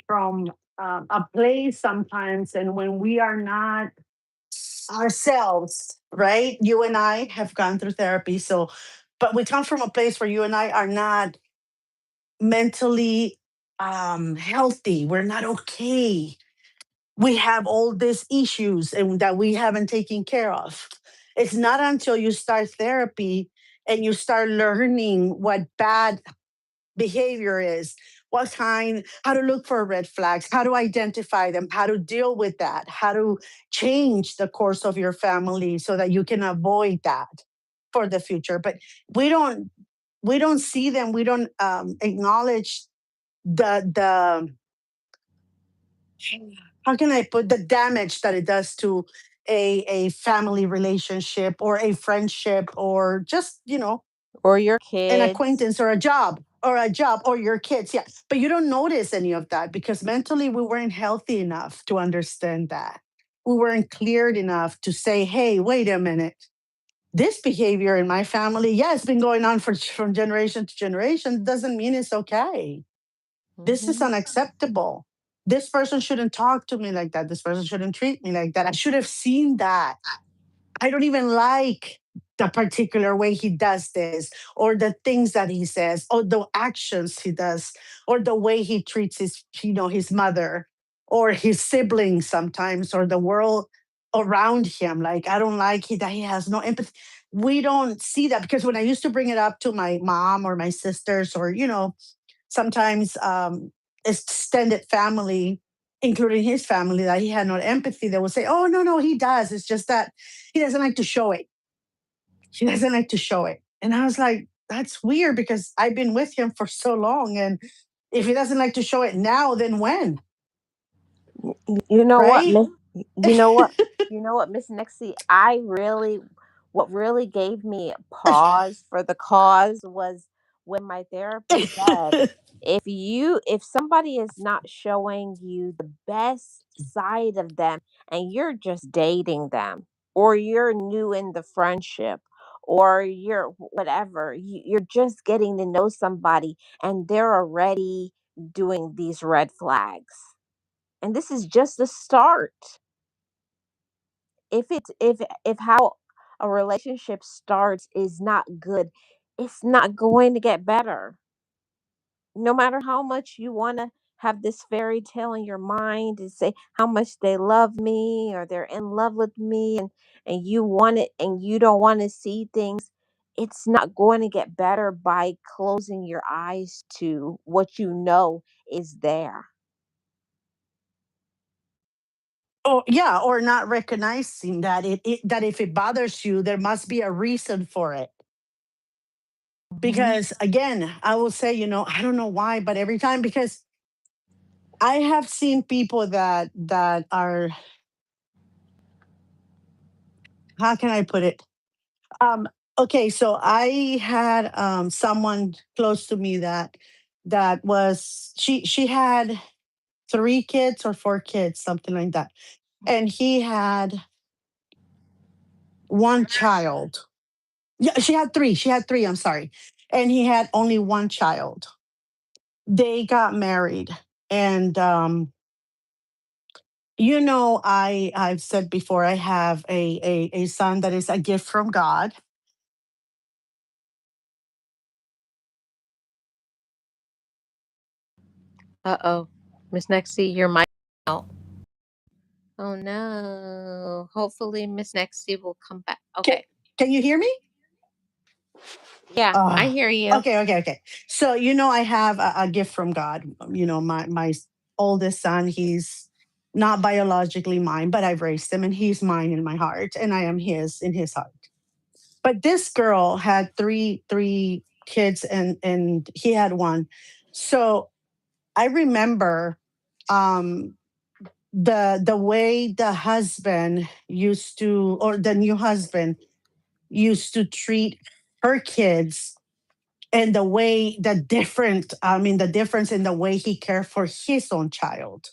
[SPEAKER 2] a place sometimes, and when we are not ourselves, right? You and I have gone through therapy, so but we come from a place where you and I are not mentally healthy. We're not okay. We have all these issues and that we haven't taken care of. It's not until you start therapy and you start learning what bad behavior is, what kind, how to look for red flags, how to identify them, how to deal with that, how to change the course of your family so that you can avoid that for the future. But we don't we don't see them. We don't acknowledge the how can I put the damage that it does to a family relationship or a friendship or just
[SPEAKER 1] Or your
[SPEAKER 2] an
[SPEAKER 1] kids.
[SPEAKER 2] acquaintance or a job or your kids. Yeah, but you don't notice any of that because mentally we weren't healthy enough to understand that. We weren't cleared enough to say, hey, wait a minute, this behavior in my family, yeah, it's been going on from generation to generation, doesn't mean it's okay. This is
[SPEAKER 1] Hmm.
[SPEAKER 2] unacceptable. This person shouldn't talk to me like that. This person shouldn't treat me like that. I should have seen that. I don't even like the particular way he does this, or the things that he says, or the actions he does, or the way he treats his mother, or his siblings sometimes, or the world around him. Like I don't like that he has no empathy. We don't see that because when I used to bring it up to my mom or my sisters, or sometimes extended family, including his family, that he had no empathy, they would say, oh, no, no, he does. It's just that he doesn't like to show it. He doesn't like to show it. And I was like, that's weird because I've been with him for so long. And if he doesn't like to show it now, then when?
[SPEAKER 1] You know what,
[SPEAKER 2] Right?
[SPEAKER 1] Miss? You know what? You know what, Miss Nexie? What really gave me pause for the cause was when my therapist said, if somebody is not showing you the best side of them, and you're just dating them, or you're new in the friendship, or you're whatever, you're just getting to know somebody, and they're already doing these red flags, and this is just the start. If how a relationship starts is not good, it's not going to get better. No matter how much you want to have this fairy tale in your mind and say how much they love me or they're in love with me, and you want it and you don't want to see things, it's not going to get better by closing your eyes to what you know is there.
[SPEAKER 2] Oh, yeah, or not recognizing that that if it bothers you, there must be a reason for it.
[SPEAKER 1] Mhm.
[SPEAKER 2] Because again, I will say, I don't know why, but every time, because I have seen people that are, how can I put it? Um, okay, so I had someone close to me that was she had 3 kids or 4 kids, something like that, and he had one child. Yeah, she had three. She had three. I'm sorry, and he had only one child. They got married, and I've said before, I have a son that is a gift from God.
[SPEAKER 1] Uh-oh. Miss Nexie, your mic out. Oh no. Hopefully Miss Nexie will come back.
[SPEAKER 2] Can,
[SPEAKER 1] Okay.
[SPEAKER 2] can you hear me?
[SPEAKER 1] Yeah, I
[SPEAKER 2] Ah,
[SPEAKER 1] hear you.
[SPEAKER 2] okay. So I have a gift from God. My oldest son, he's not biologically mine, but I've raised him, and he's mine in my heart, and I am his in his heart. But this girl had three kids, and he had one. So I remember um, the way the husband used to, or the new husband used to treat her kids, and the way the different, I mean, the difference in the way he cared for his own child.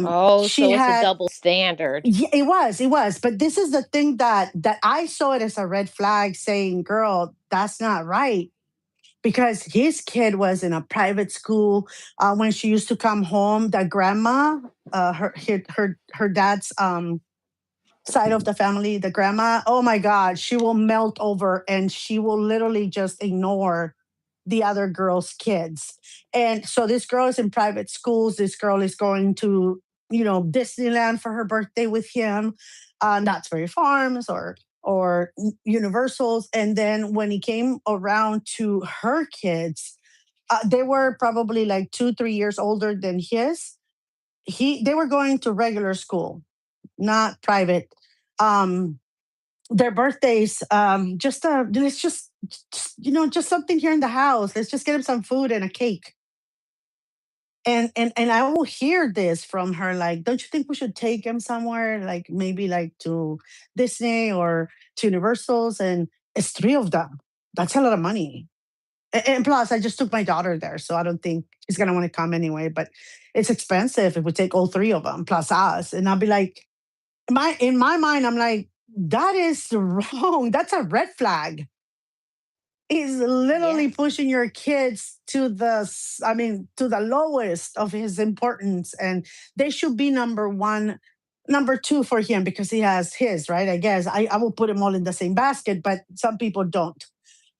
[SPEAKER 1] Oh,
[SPEAKER 2] She
[SPEAKER 1] so it's a
[SPEAKER 2] had,
[SPEAKER 1] double standard.
[SPEAKER 2] yeah, it was, but this is the thing that I saw it as a red flag, saying, "Girl, that's not right." Because his kid was in a private school. When she used to come home, the grandma, her dad's side of the family, the grandma, oh my God, she will melt over and she will literally just ignore the other girl's kids. And so this girl is in private schools. This girl is going to, Disneyland for her birthday with him, Knott's Berry Farms or Universals. And then when he came around to her kids, they were probably like 2, 3 years older than his. They were going to regular school, not private. Um, their birthdays, just let's just something here in the house. Let's just get him some food and a cake. And I will hear this from her, like, don't you think we should take him somewhere, like maybe like to Disney or to Universals? And it's three of them. That's a lot of money. And plus, I just took my daughter there, so I don't think she's gonna want to come anyway. But it's expensive if we take all three of them plus us. And I'll be like, in my mind, I'm like, that is wrong. That's a red flag. He's literally
[SPEAKER 1] Yes.
[SPEAKER 2] pushing your kids to to the lowest of his importance, and they should be number one, number two for him because he has his, right. I guess I will put them all in the same basket, but some people don't.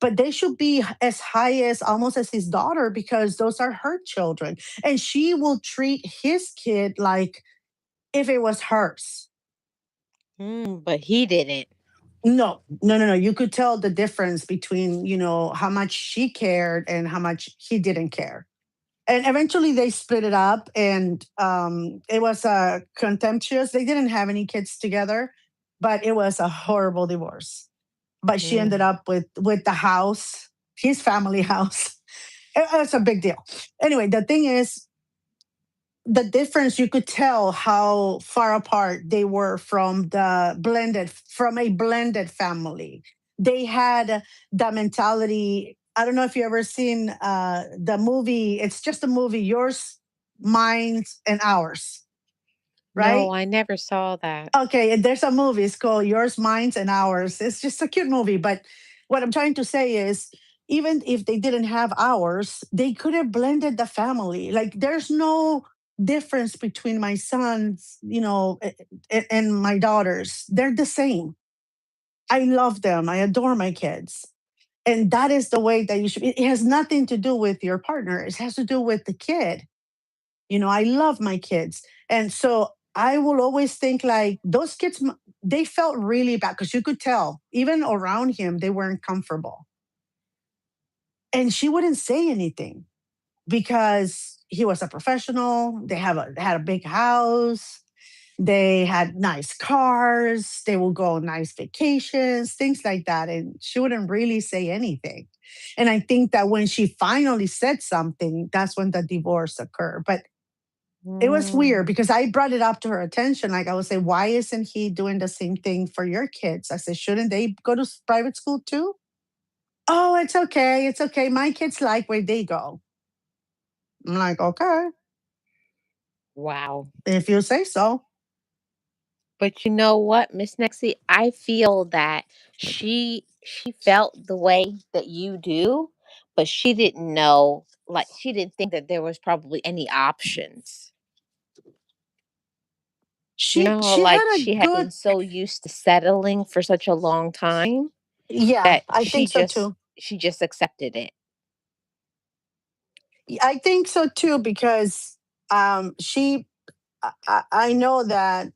[SPEAKER 2] But they should be as high as almost as his daughter because those are her children, and she will treat his kid like if it was hers.
[SPEAKER 1] But he didn't.
[SPEAKER 2] No, no, no, no. You could tell the difference between, how much she cared and how much he didn't care. And eventually they split it up, and it was contemptuous. They didn't have any kids together, but it was a horrible divorce. But she ended
[SPEAKER 1] Mm.
[SPEAKER 2] up with the house, his family house. It's a big deal. Anyway, the thing is, the difference, you could tell how far apart they were from a blended family. They had the mentality. I don't know if you ever seen the movie. It's just a movie, Yours, Mine, and Ours,
[SPEAKER 1] No,
[SPEAKER 2] right?
[SPEAKER 1] I never saw that.
[SPEAKER 2] Okay, and there's a movie. It's called Yours, Mine, and Ours. It's just a cute movie. But what I'm trying to say is, even if they didn't have ours, they could have blended the family. Like, there's no difference between my sons, and my daughters. They're the same. I love them. I adore my kids. And that is the way that you should. It has nothing to do with your partner. It has to do with the kid. I love my kids. And so I will always think like those kids, they felt really bad because you could tell, even around him, they weren't comfortable. And she wouldn't say anything because he was a professional. Had a big house. They had nice cars. They will go on nice vacations, things like that. And she wouldn't really say anything. And I think that when she finally said something, that's when the divorce occurred. But it was weird
[SPEAKER 1] Mm.
[SPEAKER 2] because I brought it up to her attention. Like, I would say, why isn't he doing the same thing for your kids? I said, shouldn't they go to private school too? Oh, it's okay. It's okay. My kids like where they go. I'm like, okay,
[SPEAKER 1] Wow.
[SPEAKER 2] if you say so.
[SPEAKER 1] But you know what, Miss Nexie? I feel that she felt the way that you do, but she didn't know, like she didn't think that there was probably any options. You
[SPEAKER 2] She
[SPEAKER 1] know,
[SPEAKER 2] she
[SPEAKER 1] like
[SPEAKER 2] had a
[SPEAKER 1] she had
[SPEAKER 2] good,
[SPEAKER 1] been so used to settling for such a long time
[SPEAKER 2] yeah,
[SPEAKER 1] that
[SPEAKER 2] I think so too.
[SPEAKER 1] she just accepted it.
[SPEAKER 2] I think so too because she I know that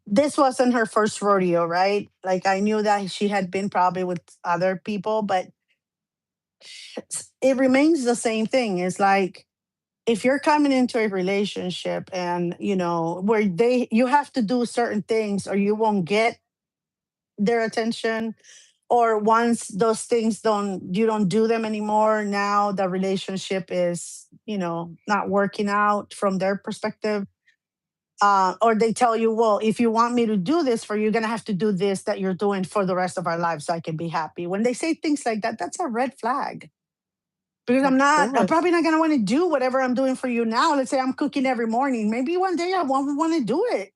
[SPEAKER 2] this wasn't her first rodeo, right? Like, I knew that she had been probably with other people, but it remains the same thing. It's like, if you're coming into a relationship and where you have to do certain things or you won't get their attention, or once those things don't, you don't do them anymore, now the relationship is, not working out from their perspective. Or they tell you, well, if you want me to do this for you, you're gonna have to do this that you're doing for the rest of our lives so I can be happy. When they say things like that, that's a red flag. Because
[SPEAKER 1] Of
[SPEAKER 2] I'm
[SPEAKER 1] course.
[SPEAKER 2] probably not gonna want to do whatever I'm doing for you now. Let's say I'm cooking every morning. Maybe one day I won't want to do it.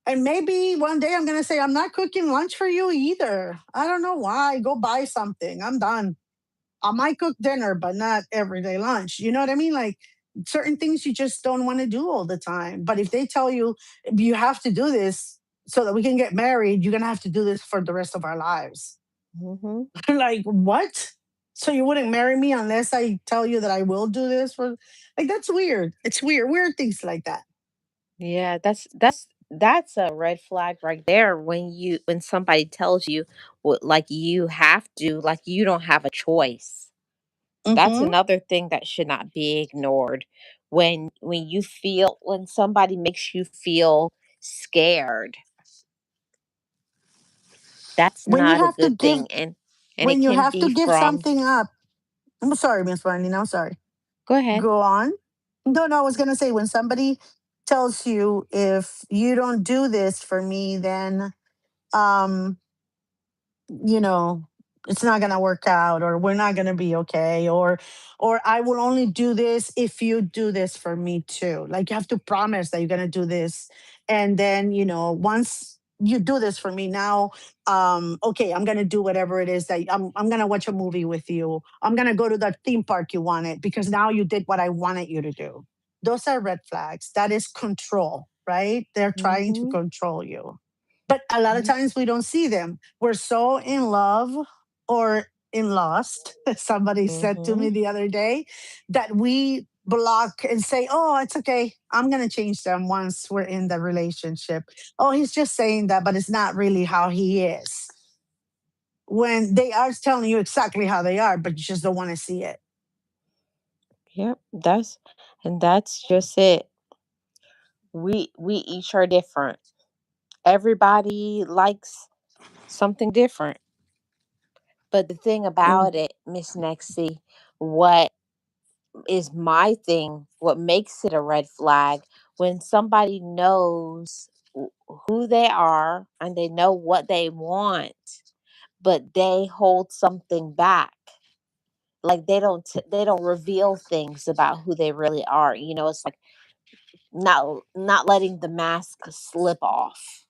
[SPEAKER 2] And maybe one day I'm gonna say I'm not cooking lunch for you either. I don't know why. Go buy something. I'm done. I might cook dinner, but not everyday lunch. You know what I mean? Like certain things you just don't want to do all the time. But if they tell you you have to do this so that we can get married, you're gonna have to do this for the rest of our lives.
[SPEAKER 1] Hmm.
[SPEAKER 2] Like what? So you wouldn't marry me unless I tell you that I will do this for, like, that's weird. It's weird. Weird things like that.
[SPEAKER 1] Yeah, that's a red flag right there when somebody tells you what like you have to, like you don't have a choice. That's
[SPEAKER 2] Mm-hmm.
[SPEAKER 1] another thing that should not be ignored. When somebody makes you feel scared, that's
[SPEAKER 2] When you
[SPEAKER 1] not a
[SPEAKER 2] have to
[SPEAKER 1] good
[SPEAKER 2] give
[SPEAKER 1] thing, and it
[SPEAKER 2] when you
[SPEAKER 1] can
[SPEAKER 2] have
[SPEAKER 1] be
[SPEAKER 2] to give
[SPEAKER 1] from.
[SPEAKER 2] something up. I'm sorry, Miss Marlene. I'm sorry.
[SPEAKER 1] Go ahead.
[SPEAKER 2] Go on. No, no, I was gonna say when somebody tells you if you don't do this for me, then um you know it's not going to work out, or we're not going to be okay, or I will only do this if you do this for me too. Like you have to promise that you're going to do this, and then once you do this for me now, okay, I'm going to do whatever it is that I'm going to watch a movie with you, I'm going to go to the theme park you wanted because now you did what I wanted you to do. Those are red flags. That is control, right? They're trying to
[SPEAKER 1] Mhm.
[SPEAKER 2] control you. But a lot of
[SPEAKER 1] Mhm.
[SPEAKER 2] times we don't see them. We're so in love or in lust, somebody said to
[SPEAKER 1] Mhm.
[SPEAKER 2] me the other day, that we block and say, oh, it's okay. I'm going to change them once we're in the relationship. Oh, he's just saying that, but it's not really how he is. When they are telling you exactly how they are, but you just don't want to see it.
[SPEAKER 1] Yep, that's just it. We each are different. Everybody likes something different. But the thing
[SPEAKER 2] Mm,
[SPEAKER 1] about it, Miss Nexie, what is my thing, what makes it a red flag, when somebody knows who they are and they know what they want, but they hold something back. Like they don't reveal things about who they really are. It's like not letting the mask slip off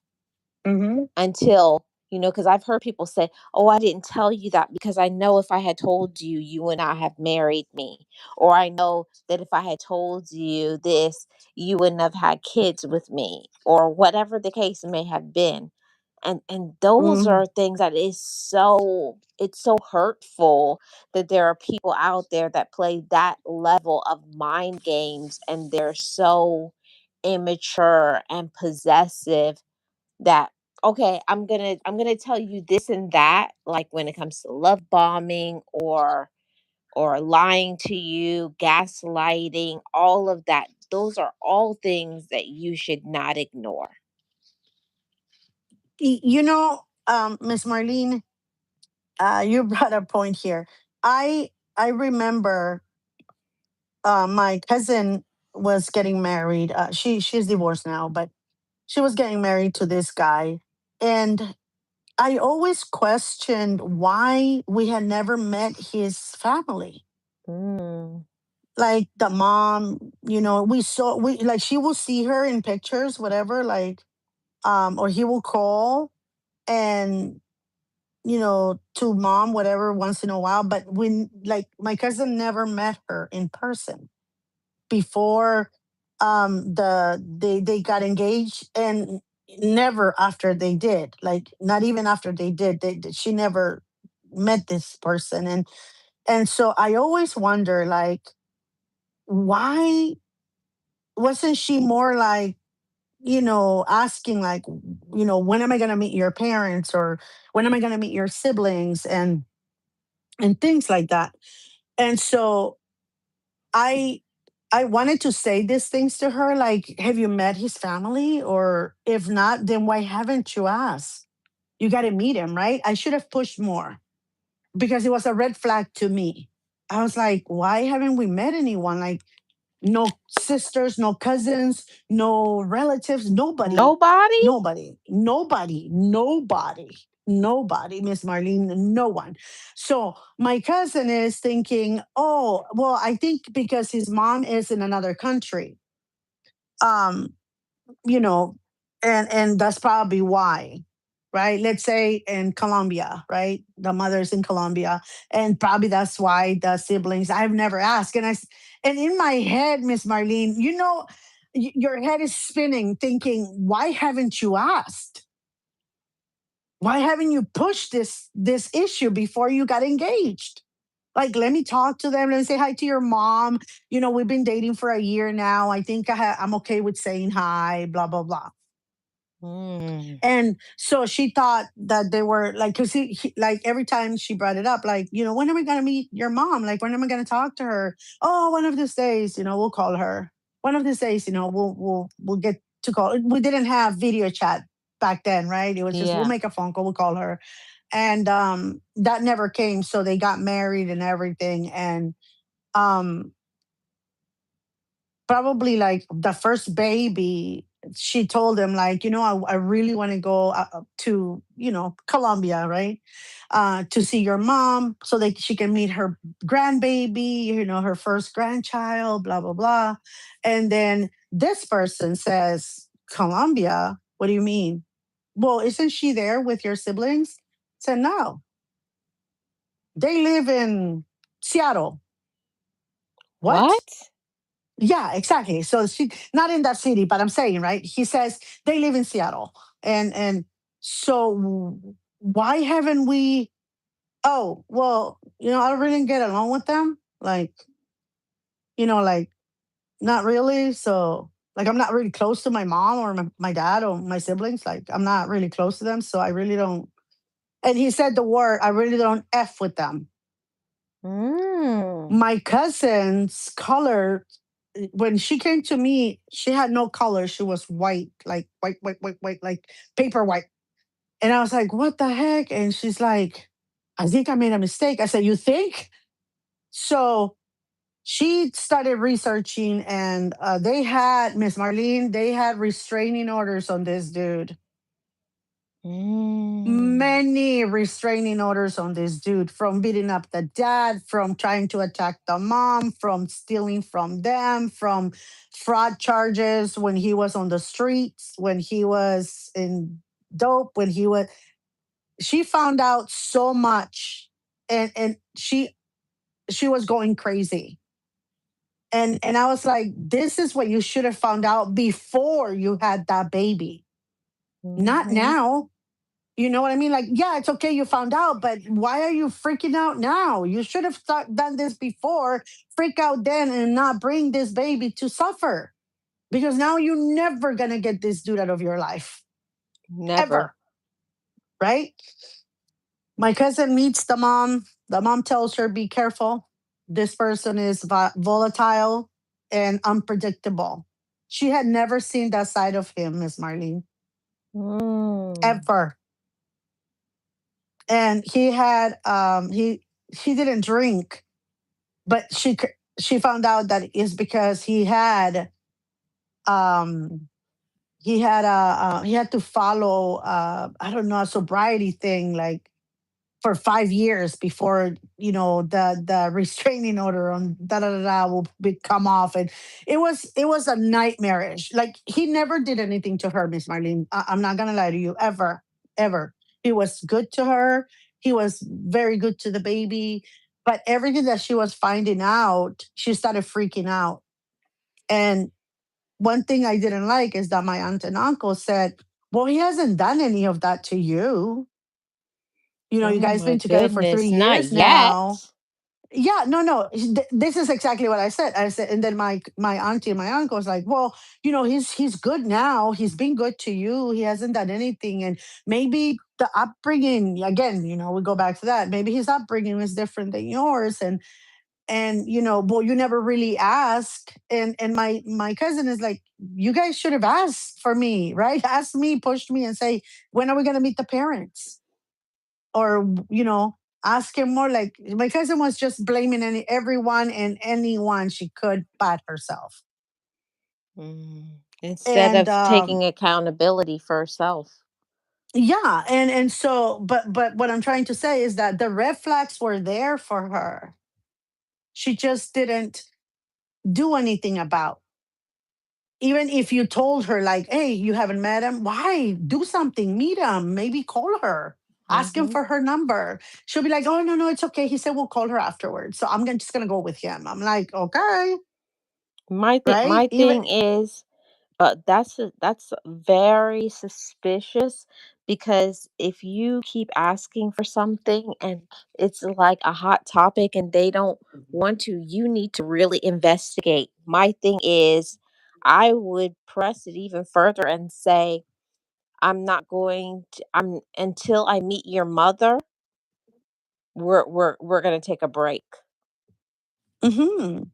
[SPEAKER 2] mhm,
[SPEAKER 1] until, because I've heard people say, oh, I didn't tell you that because I know if I had told you, you would not have married me, or I know that if I had told you this, you wouldn't have had kids with me, or whatever the case may have been. And those
[SPEAKER 2] mm.
[SPEAKER 1] are things that is so, it's so hurtful that there are people out there that play that level of mind games, and they're so immature and possessive that, okay, I'm gonna tell you this and that, like when it comes to love bombing or lying to you, gaslighting, all of that. Those are all things that you should not ignore.
[SPEAKER 2] Miss Marlene, you brought a point here. I remember my cousin was getting married. She's divorced now, but she was getting married to this guy, and I always questioned why we had never met his family.
[SPEAKER 1] Mm.
[SPEAKER 2] Like the mom, we like she will see her in pictures, whatever, like or he will call and to mom, whatever, once in a while. But when, like, my cousin never met her in person before they got engaged, and never after they did, like not even after they did, she never met this person. And so I always wonder, like, why wasn't she more like, asking, like, when am I going to meet your parents, or when am I going to meet your siblings, and things like that. And so I I wanted to say these things to her, like, have you met his family? Or if not, then why haven't you asked? You got to meet him, right? I should have pushed more because it was a red flag to me. I was like, why haven't we met anyone? Like, no sisters, no cousins, no relatives, nobody,
[SPEAKER 1] Nobody?
[SPEAKER 2] nobody, Miss Marlene, no one. So my cousin is thinking, oh, well, I think because his mom is in another country, um, you know, and that's probably why, right? Let's say in Colombia, right? The mother's in Colombia, and probably that's why the siblings. I've never asked, and in my head, Miss Marlene, your head is spinning, thinking, why haven't you asked? Why haven't you pushed this issue before you got engaged? Like, let me talk to them. Let me say hi to your mom. We've been dating for a year now. I think I'm okay with saying hi. Blah blah blah.
[SPEAKER 1] Mm.
[SPEAKER 2] And so she thought that they were like, because like every time she brought it up, like, when are we going to meet your mom? Like, when am I going to talk to her? Oh, one of these days, we'll call her. One of these days, we'll get to call. We didn't have video chat back then, right? It was just, we'll
[SPEAKER 1] Yeah.
[SPEAKER 2] make a phone call, we'll call her. And that never came. So they got married and everything. And um, probably like the first baby, she told him like, I really want to go to Colombia, right, to see your mom so that she can meet her grandbaby, her first grandchild, blah blah blah. And then this person says, Colombia, what do you mean? Well, isn't she there with your siblings? Said no, they live in Seattle. What?
[SPEAKER 1] What?
[SPEAKER 2] Yeah, exactly. So she not in that city, but I'm saying, right? He says they live in Seattle. And so why haven't we oh, well, I really get along with them. Like, like not really. So like I'm not really close to my mom or my dad or my siblings. Like I'm not really close to them. So I really don't, and he said the word, I really don't F with them.
[SPEAKER 1] Mm.
[SPEAKER 2] My cousin's color, when she came to me, she had no color. She was white, like white, white, white, white, like paper white. And I was like, what the heck? And she's like, I think I made a mistake. I said, you think? So she started researching, and they had, Miss Marlene, they had restraining orders on this dude.
[SPEAKER 1] Mm.
[SPEAKER 2] Many restraining orders on this dude, from beating up the dad, from trying to attack the mom, from stealing from them, from fraud charges when he was on the streets, when he was in dope, when he was. She found out so much, and she was going crazy. And I was like, this is what you should have found out before you had that baby, not
[SPEAKER 1] Mhm.
[SPEAKER 2] now. You know what I mean? Like, yeah, it's okay you found out, but why are you freaking out now? You should have done this before, freak out then, and not bring this baby to suffer. Because now you're never going to get this dude out of your life,
[SPEAKER 1] Never.
[SPEAKER 2] ever. Right? My cousin meets the mom. The mom tells her, be careful. This person is volatile and unpredictable. She had never seen that side of him, Miss Marlene,
[SPEAKER 1] Mm.
[SPEAKER 2] ever. And he didn't drink, but she found out that it's because um he had to follow I don't know, a sobriety thing, like for 5 years before the restraining order on da da da da will come off. And it was a nightmarish. Like, he never did anything to her, Miss Marlene. I'm not gonna lie to you, ever, ever. He was good to her. He was very good to the baby. But everything that she was finding out, she started freaking out. And one thing I didn't like is that my aunt and uncle said, well, he hasn't done any of that to you. You
[SPEAKER 1] Oh
[SPEAKER 2] guys
[SPEAKER 1] my
[SPEAKER 2] been together for three
[SPEAKER 1] goodness. Not
[SPEAKER 2] years
[SPEAKER 1] yet.
[SPEAKER 2] now. Yeah, no, no. This is exactly what I said. I said, and then my auntie and my uncle was like, well, he's good now. He's been good to you. He hasn't done anything, and maybe the upbringing again. We go back to that. Maybe his upbringing was different than yours, And well, you never really ask. And my cousin is like, you guys should have asked for me, right? Ask me, pushed me, and say, when are we going to meet the parents? Or ask him more. Like, my cousin was just blaming everyone and anyone she could but herself.
[SPEAKER 1] Instead
[SPEAKER 2] And
[SPEAKER 1] of taking accountability for herself.
[SPEAKER 2] yeah, and so, but what I'm trying to say is that the red flags were there for her. She just didn't do anything about. Even if you told her, like, hey, you haven't met him, why? Do something, meet him, maybe call her, ask him
[SPEAKER 1] Hmm.
[SPEAKER 2] for her number. She'll be like, oh, no, no, it's okay. He said we'll call her afterwards. So just gonna go with him. I'm like, okay, right?
[SPEAKER 1] My
[SPEAKER 2] Even
[SPEAKER 1] thing is, that's very suspicious, because if you keep asking for something and it's like a hot topic and they don't want to, you need to really investigate. My thing is, I would press it even further and say, I'm not going to I'm until I meet your mother, we're going to take a break.
[SPEAKER 2] mhm,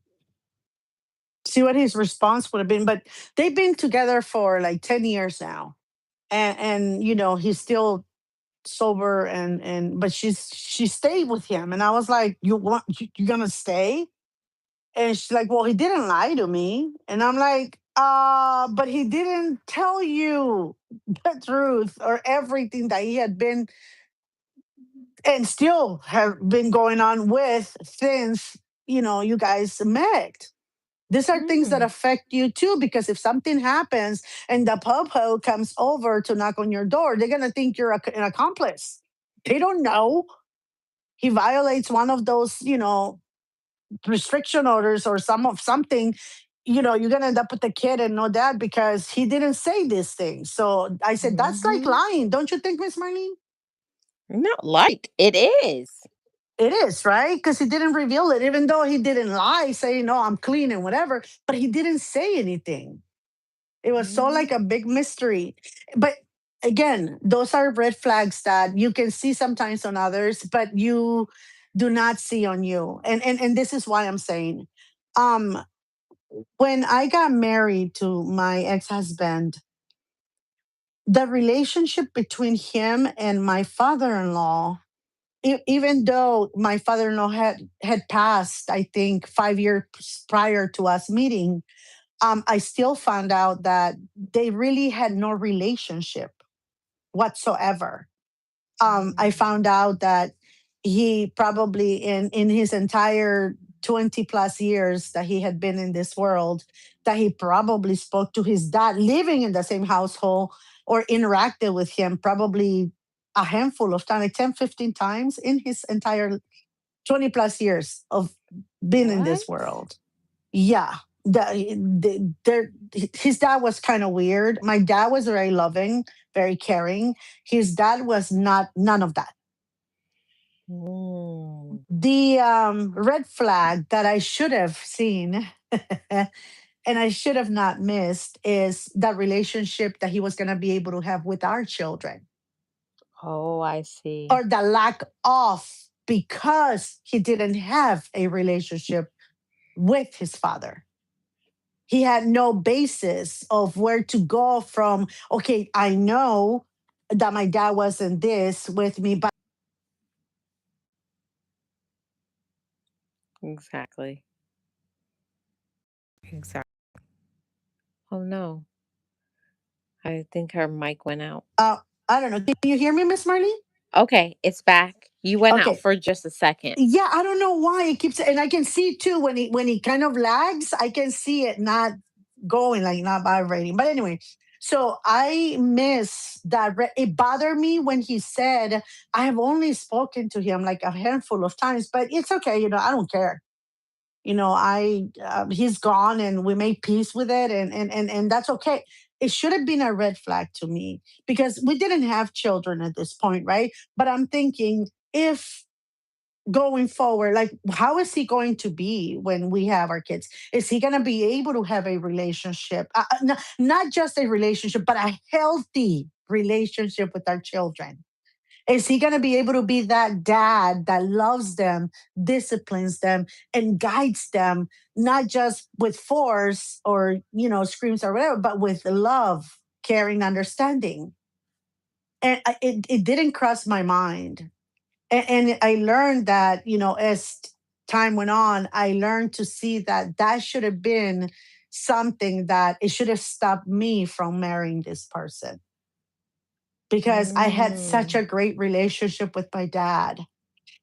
[SPEAKER 2] see what his response would have been. But they've been together for like 10 years now. And he's still sober, and but she stayed with him. And I was like, you gonna stay? And she's like, well, he didn't lie to me. And I'm like, but he didn't tell you the truth or everything that he had been and still have been going on with since you guys met. These are things that
[SPEAKER 1] Mm,
[SPEAKER 2] affect you too, because if something happens and the pub comes over to knock on your door, they're gonna think you're an accomplice. They don't know. He violates one of those, restriction orders or something. You're gonna end up with the kid and no dad because he didn't say these things. So I said, that's like
[SPEAKER 1] mhm.
[SPEAKER 2] lying, don't you think, Miss Marlene?
[SPEAKER 1] Not light. It is.
[SPEAKER 2] It is, right? Because he didn't reveal it, even though he didn't lie, saying, no, I'm clean and whatever, but he didn't say anything. It was so like
[SPEAKER 1] Mhm.
[SPEAKER 2] a big mystery. But again, those are red flags that you can see sometimes on others, but you do not see on you. And this is why I'm saying, um, when I got married to my ex-husband, the relationship between him and my father-in-law, even though my father-in-law had passed, I think 5 years prior to us meeting, I still found out that they really had no relationship whatsoever. I
[SPEAKER 1] Mm.
[SPEAKER 2] found out that he probably in his entire 20 plus years that he had been in this world, that he probably spoke to his dad living in the same household or interacted with him probably a handful of times, like 10, 15 times in his entire 20 plus years of being in this
[SPEAKER 1] What?
[SPEAKER 2] world. Yeah. His dad was kind of weird. My dad was very loving, very caring. His dad was not, none of that.
[SPEAKER 1] Mm.
[SPEAKER 2] The red flag that I should have seen and I should have not missed is that relationship that he was going to be able to have with our children,
[SPEAKER 1] Oh, I see.
[SPEAKER 2] or the lack of, because he didn't have a relationship with his father. He had no basis of where to go from. Okay, I know that my dad wasn't this with me, but
[SPEAKER 1] Exactly. Exactly. Oh no. I think her mic went out.
[SPEAKER 2] I don't know. Can you hear me, Miss Marley?
[SPEAKER 1] Okay, it's back. You went out
[SPEAKER 2] Okay.
[SPEAKER 1] for just a second.
[SPEAKER 2] Yeah, I don't know why it keeps, and I can see too when he kind of lags, I can see it not going, like not vibrating. But anyway, so I miss that. It bothered me when he said, I have only spoken to him like a handful of times, but it's okay. I don't care. I He's gone and we made peace with it, and that's okay. It should have been a red flag to me because we didn't have children at this point, right? But I'm thinking, if going forward, like, how is he going to be when we have our kids? Is he going to be able to have a relationship, not just a relationship, but a healthy relationship with our children? Is he going to be able to be that dad that loves them, disciplines them, and guides them, not just with force or, screams or whatever, but with love, caring, understanding? And it didn't cross my mind. And I learned that, as time went on, I learned to see that that should have been something that it should have stopped me from marrying this person, because I had such
[SPEAKER 1] Mm.
[SPEAKER 2] a great relationship with my dad.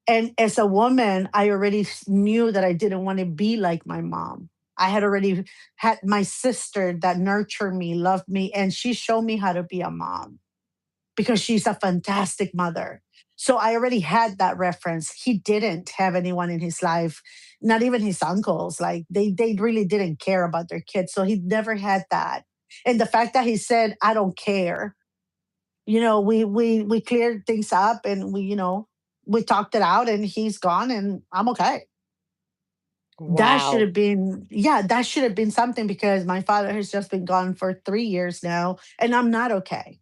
[SPEAKER 2] And as a woman, I already knew that I didn't want to be like my mom. I had already had my sister that nurtured me, loved me, and she showed me how to be a mom because she's a fantastic mother. So I already had that reference. He didn't have anyone in his life, not even his uncles. Like they really didn't care about their kids. So he never had that. And the fact that he said, I don't care, we cleared things up, and we talked it out, and he's gone, and I'm okay. That should
[SPEAKER 1] Wow.
[SPEAKER 2] have been, yeah, that should have been something, because my father has just been gone for 3 years now, and I'm not okay.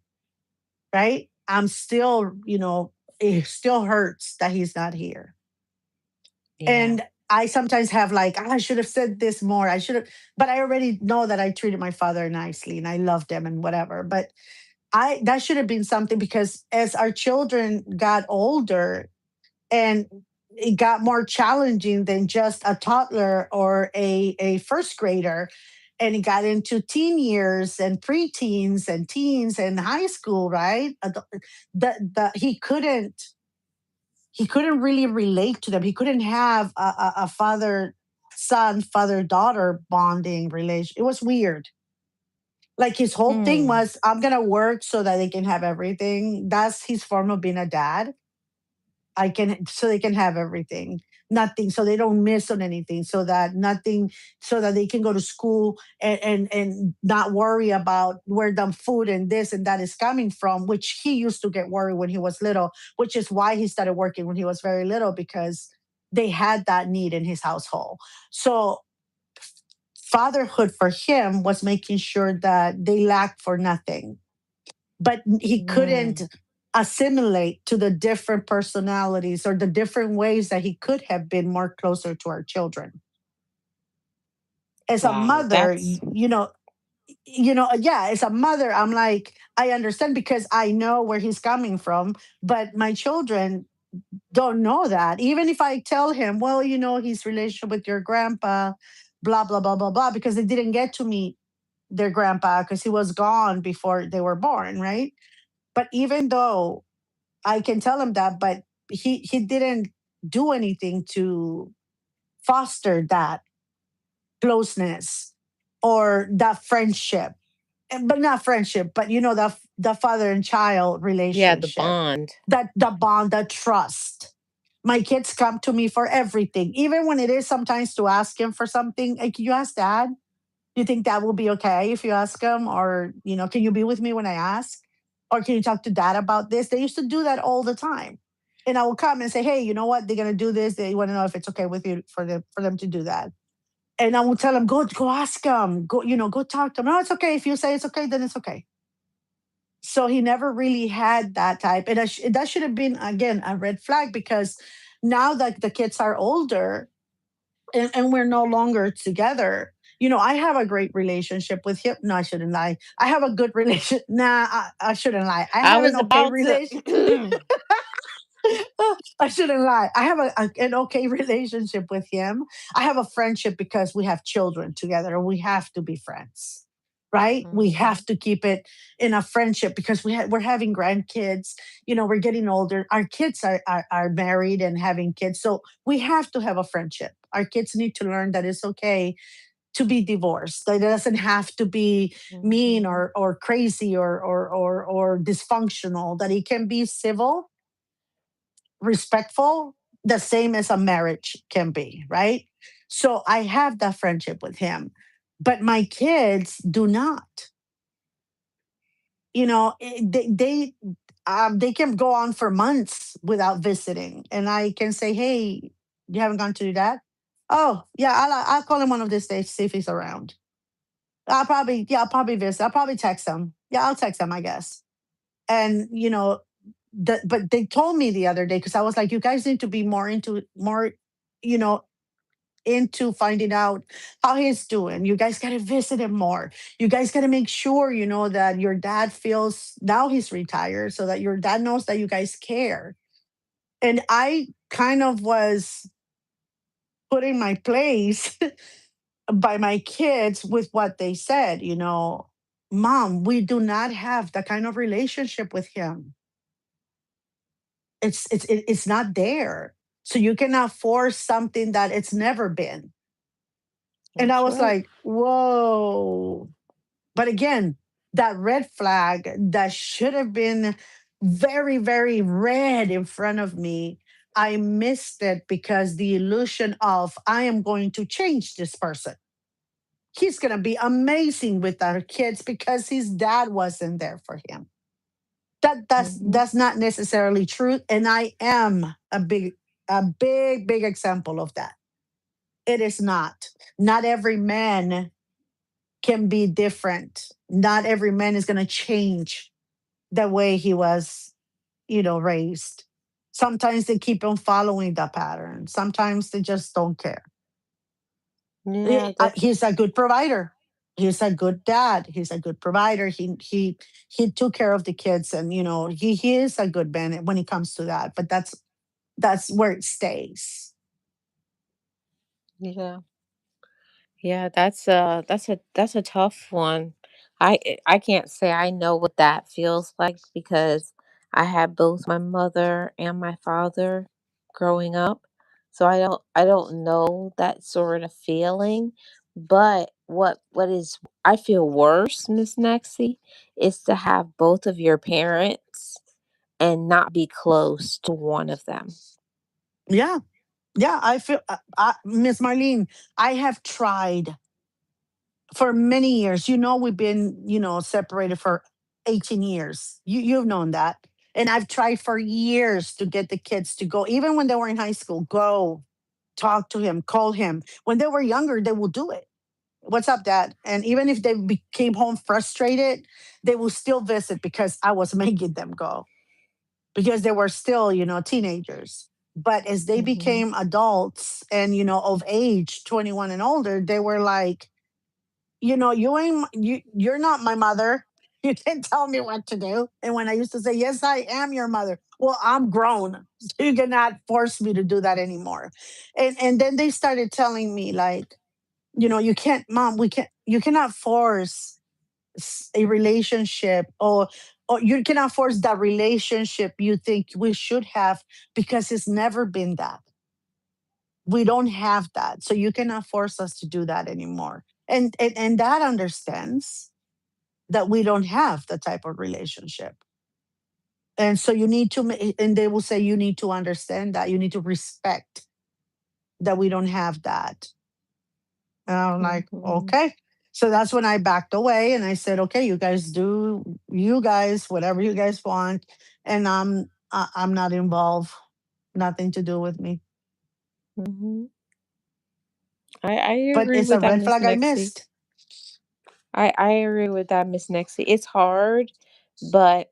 [SPEAKER 2] Right? I'm still, it still hurts that he's not here.
[SPEAKER 1] Yeah.
[SPEAKER 2] And I sometimes have like, "Ah, I should have said this more. I should have," but I already know that I treated my father nicely and I loved him and whatever. But that should have been something, because as our children got older, and it got more challenging than just a toddler or a first grader, and he got into teen years and preteens and teens and high school, right? He couldn't really relate to them. He couldn't have a father son, father daughter bonding relation. It was weird. Like his whole thing
[SPEAKER 1] Hmm.
[SPEAKER 2] was, I'm gonna work so that they can have everything. That's his form of being a dad. I can, so they can have everything, nothing, so they don't miss on anything, so that nothing, so that they can go to school, and not worry about where the food and this and that is coming from, which he used to get worried when he was little, which is why he started working when he was very little, because they had that need in his household. So fatherhood for him was making sure that they lacked for nothing, but he couldn't
[SPEAKER 1] Mm.
[SPEAKER 2] assimilate to the different personalities or the different ways that he could have been more closer to our children. As a
[SPEAKER 1] Wow.
[SPEAKER 2] mother,
[SPEAKER 1] That's
[SPEAKER 2] yeah, as a mother, I'm like, I understand, because I know where he's coming from, but my children don't know that. Even if I tell him, well, his relationship with your grandpa, blah blah blah blah blah, because they didn't get to meet their grandpa because he was gone before they were born, right? But even though I can tell him that, but he didn't do anything to foster that closeness or that friendship. But not friendship, but the father and child
[SPEAKER 1] yeah, the
[SPEAKER 2] relationship,
[SPEAKER 1] bond.
[SPEAKER 2] that the bond, the trust. My kids come to me for everything, even when it is sometimes to ask him for something. Like, can you ask dad? You think that will be okay if you ask him? Or, can you be with me when I ask? Or can you talk to dad about this? They used to do that all the time. And I will come and say, hey, you know what? They're gonna do this. They want to know if it's okay with you for them to do that. And I will tell them, go ask them. Go talk to them. No, it's okay. If you say it's okay, then it's okay. So he never really had that type. And that should have been, again, a red flag, because now that the kids are older, and we're no longer together. I have a great relationship with him. No, I shouldn't lie. I have a good relation. Nah, I shouldn't lie. I
[SPEAKER 1] I
[SPEAKER 2] have an
[SPEAKER 1] was
[SPEAKER 2] okay
[SPEAKER 1] about to
[SPEAKER 2] relation. I shouldn't lie. I have an okay relationship with him. I have a friendship because we have children together. We have to be friends, right? We
[SPEAKER 1] Mhm.
[SPEAKER 2] have to keep it in a friendship, because we're having grandkids. We're getting older. Our kids are married and having kids. So we have to have a friendship. Our kids need to learn that it's okay to be divorced. That it doesn't have to be mean
[SPEAKER 1] Mhm.
[SPEAKER 2] or crazy or dysfunctional. That it can be civil, respectful, the same as a marriage can be, right? So I have that friendship with him, but my kids do not. They can go on for months without visiting, and I can say, "Hey, you haven't gone to do that." Oh, yeah, I'll call him one of these days to see if he's around. I'll probably visit. I'll probably text him. Yeah, I'll text him, I guess. And but they told me the other day, because I was like, you guys need to be more, you know, into finding out how he's doing. You guys got to visit him more. You guys got to make sure, that your dad feels, now he's retired, so that your dad knows that you guys care. And I kind of was put in my place by my kids with what they said, Mom, we do not have that kind of relationship with him. It's not there. So you cannot force something that it's never been. And I
[SPEAKER 1] That's
[SPEAKER 2] was
[SPEAKER 1] right.
[SPEAKER 2] like, whoa. But again, that red flag that should have been very, very red in front of me, I missed it because the illusion of I am going to change this person. He's going to be amazing with our kids because his dad wasn't there for him.
[SPEAKER 1] Mm-hmm.
[SPEAKER 2] That's not necessarily true, and I am a big example of that. It is not. Not every man can be different. Not every man is going to change the way he was, raised. Sometimes they keep on following the pattern. Sometimes they just don't care.
[SPEAKER 1] Yeah, that's
[SPEAKER 2] He's a good provider. He's a good dad. He's a good provider. He took care of the kids, and he is a good man when it comes to that. But that's where it stays.
[SPEAKER 1] yeah. Yeah, that's a tough one. I can't say I know what that feels like because I had both my mother and my father growing up. So I don't know that sort of feeling. But what is I feel worse, Miss Nexie, is to have both of your parents and not be close to one of them.
[SPEAKER 2] Yeah, yeah. I feel, Miss Marlene, I have tried for many years. We've been, separated for 18 years. You've known that. And I've tried for years to get the kids to go, even when they were in high school, go talk to him, call him. When they were younger, they will do it. What's up, dad? And even if they came home frustrated, they will still visit because I was making them go, because they were still, teenagers. But as they
[SPEAKER 1] Mhm.
[SPEAKER 2] became adults and, of age, 21 and older, they were like, you're not my mother. You can't tell me what to do. And when I used to say, yes, I am your mother. Well, I'm grown. So you cannot force me to do that anymore. And then they started telling me, like, you can't, mom, we can't, you cannot force a relationship, or you cannot force that relationship you think we should have, because it's never been that. We don't have that. So you cannot force us to do that anymore. And that understands that we don't have the type of relationship. And so you need to and they will say, you need to understand that, you need to respect that we don't have that. And I'm like,
[SPEAKER 1] Mhm.
[SPEAKER 2] okay. So that's when I backed away and I said, okay, you guys do, you guys, whatever you guys want. And I'm not involved, nothing to do with me.
[SPEAKER 1] Mhm. I
[SPEAKER 2] But
[SPEAKER 1] agree
[SPEAKER 2] it's a
[SPEAKER 1] with that,
[SPEAKER 2] red
[SPEAKER 1] Miss
[SPEAKER 2] flag I
[SPEAKER 1] Nexie.
[SPEAKER 2] missed.
[SPEAKER 1] I agree with that, Miss Nexie. It's hard, but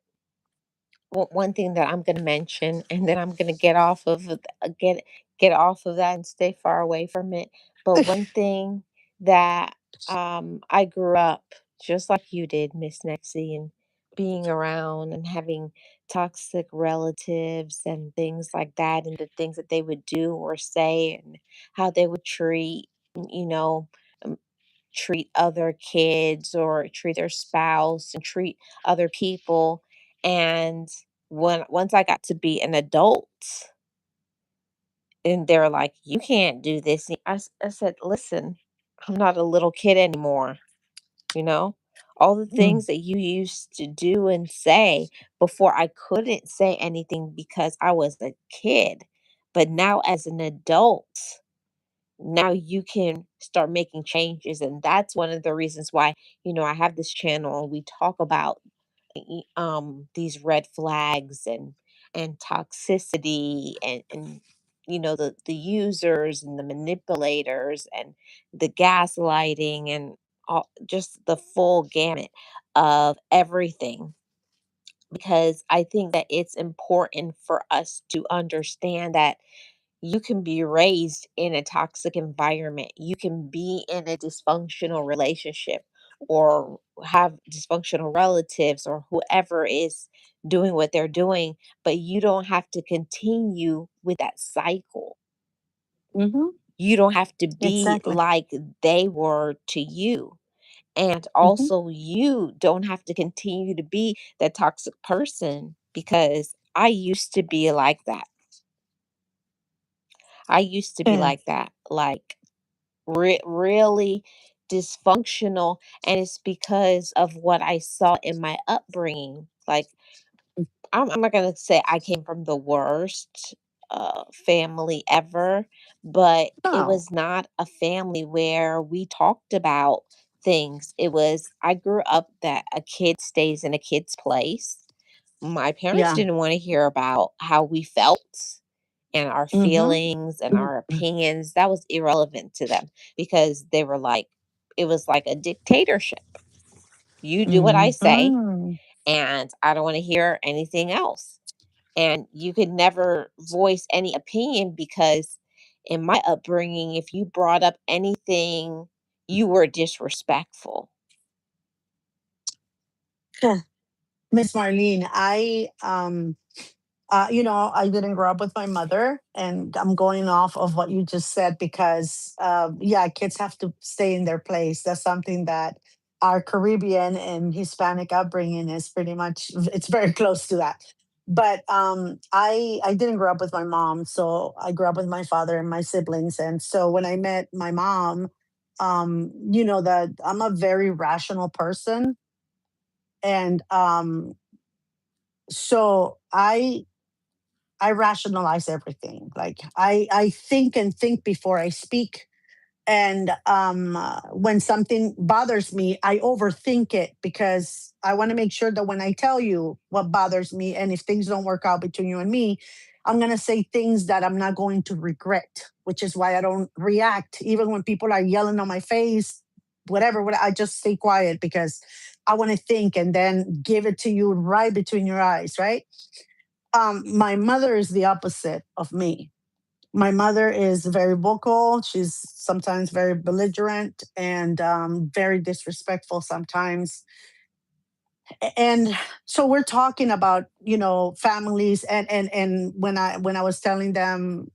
[SPEAKER 1] one thing that I'm gonna mention, and then I'm gonna get off of that and stay far away from it. But one thing that I grew up just like you did, Miss Nexie, and being around and having toxic relatives and things like that, and the things that they would do or say, and how they would you know, um, treat other kids or treat their spouse and treat other people. And once I got to be an adult and they're like, you can't do this. I said, listen, I'm not a little kid anymore. You know, all the
[SPEAKER 2] Mm.
[SPEAKER 1] things that you used to do and say before, I couldn't say anything because I was a kid. But now as an adult, now you can start making changes, and that's one of the reasons why I have this channel and we talk about these red flags and toxicity and the users and the manipulators and the gaslighting and all, just the full gamut of everything because I think that it's important for us to understand that you can be raised in a toxic environment. You can be in a dysfunctional relationship or have dysfunctional relatives or whoever is doing what they're doing, but you don't have to continue with that cycle.
[SPEAKER 2] Hmm.
[SPEAKER 1] You don't have to be
[SPEAKER 2] Exactly.
[SPEAKER 1] like they were to you. And
[SPEAKER 2] Hmm.
[SPEAKER 1] also, you don't have to continue to be that toxic person because I used to be like that. I used to be
[SPEAKER 2] Yeah.
[SPEAKER 1] like that. Like, really dysfunctional, and it's because of what I saw in my upbringing. Like, I'm not gonna say I came from the worst family ever, but it
[SPEAKER 2] No.
[SPEAKER 1] was not a family where we talked about things. It was I grew up that a kid stays in a kid's place. My parents
[SPEAKER 2] Yeah.
[SPEAKER 1] didn't want to hear about how we felt and our
[SPEAKER 2] Hmm.
[SPEAKER 1] feelings and our opinions. That was irrelevant to them because they were like, it was like a dictatorship. You do what I say,
[SPEAKER 2] Hmm.
[SPEAKER 1] and I don't want to hear anything else. And you could never voice any opinion because, in my upbringing, if you brought up anything, you were disrespectful.
[SPEAKER 2] Miss Marlene, I didn't grow up with my mother, and I'm going off of what you just said because, yeah, kids have to stay in their place. That's something that our Caribbean and Hispanic upbringing is pretty much, it's very close to that. But I didn't grow up with my mom, so I grew up with my father and my siblings. And so when I met my mom, that I'm a very rational person, and so I rationalize everything. Like I think and think before I speak. And when something bothers me, I overthink it because I want to make sure that when I tell you what bothers me, and if things don't work out between you and me, I'm going to say things that I'm not going to regret, which is why I don't react. Even when people are yelling on my face, whatever, I just stay quiet because I want to think and then give it to you right between your eyes, right? My mother is the opposite of me. My mother is very vocal. She's sometimes very belligerent and very disrespectful sometimes. And so we're talking about families, and when I was telling them,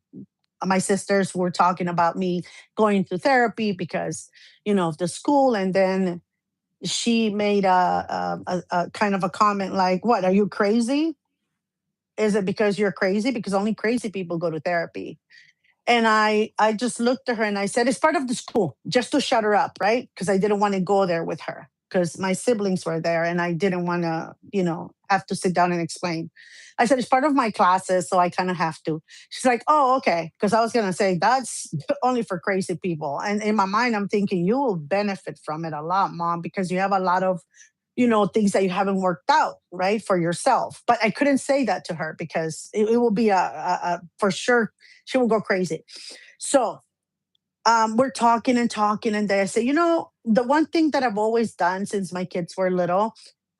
[SPEAKER 2] my sisters were talking about me going to therapy because of the school, and then she made a kind of a comment like, "What, are you crazy? Is it because you're crazy? Because only crazy people go to therapy." And I just looked at her and I said, "It's part of the school," just to shut her up, right? Because I didn't want to go there with her because my siblings were there and I didn't want to, have to sit down and explain. I said, "It's part of my classes, so I kind of have to." She's like, "Oh, okay." Because I was going to say, that's only for crazy people. And in my mind, I'm thinking, you will benefit from it a lot, mom, because you have a lot of, things that you haven't worked out, right, for yourself. But I couldn't say that to her because it will be for sure, she will go crazy. So we're talking and talking, and they say, the one thing that I've always done since my kids were little,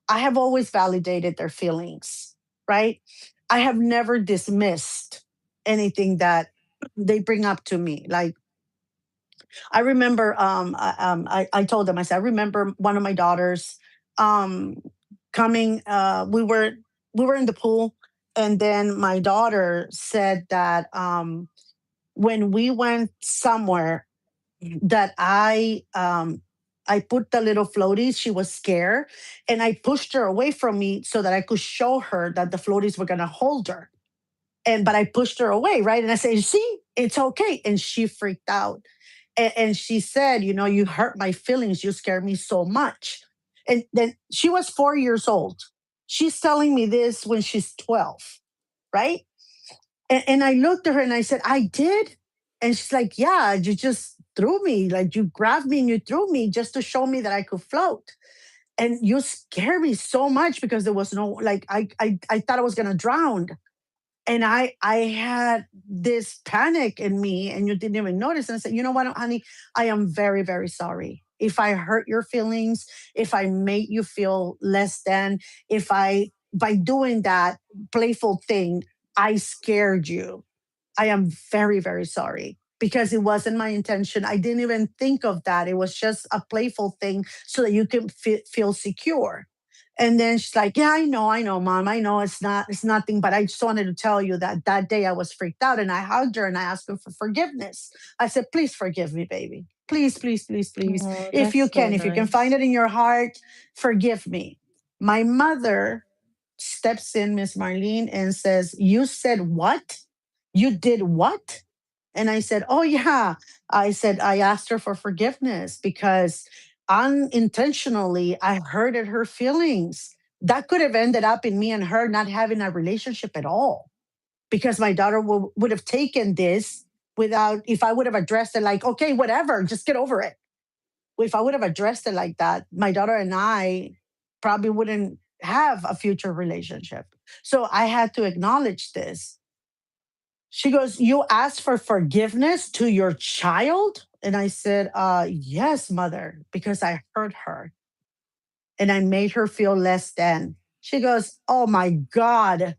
[SPEAKER 2] I have always validated their feelings, right? I have never dismissed anything that they bring up to me. Like, I remember, I told them, I said, I remember one of my daughters um, coming. We were in the pool, and then my daughter said that when we went somewhere, that I put the little floaties. She was scared, and I pushed her away from me so that I could show her that the floaties were gonna hold her. But I pushed her away, right? And I said, "See, it's okay." And she freaked out, and she said, "You hurt my feelings. You scared me so much." And then she was 4 years old. She's telling me this when she's 12, right? And I looked at her and I said, "I did?" And she's like, "Yeah, you just threw me. Like, you grabbed me and you threw me just to show me that I could float. And you scared me so much because there was no, like, I thought I was going to drown." And I had this panic in me, and you didn't even notice. And I said, "You know what, honey? I am very, very sorry. If I hurt your feelings, if I made you feel less than, if I by doing that playful thing, I scared you. I am very, very sorry because it wasn't my intention. I didn't even think of that. It was just a playful thing so that you can feel secure. And then she's like, "Yeah, I know, mom. I know it's nothing, but I just wanted to tell you that that day I was freaked out and I hugged her and I asked her for forgiveness. I said, please forgive me, baby. Please, please, please, please.
[SPEAKER 1] Oh, that's so
[SPEAKER 2] If you can find
[SPEAKER 1] nice.
[SPEAKER 2] it in your heart, forgive me." My mother steps in, Miss Marlene, and says, "You said what? You did what?" And I said, "Oh, yeah." I said, "I asked her for forgiveness because unintentionally I hurted her feelings. That could have ended up in me and her not having a relationship at all because my daughter would have taken this without, if I would have addressed it like, okay, whatever, just get over it. If I would have addressed it like that, my daughter and I probably wouldn't have a future relationship. So I had to acknowledge this. She goes, "You asked for forgiveness to your child?" And I said, yes, mother, because I hurt her and I made her feel less than. She goes, "Oh my God,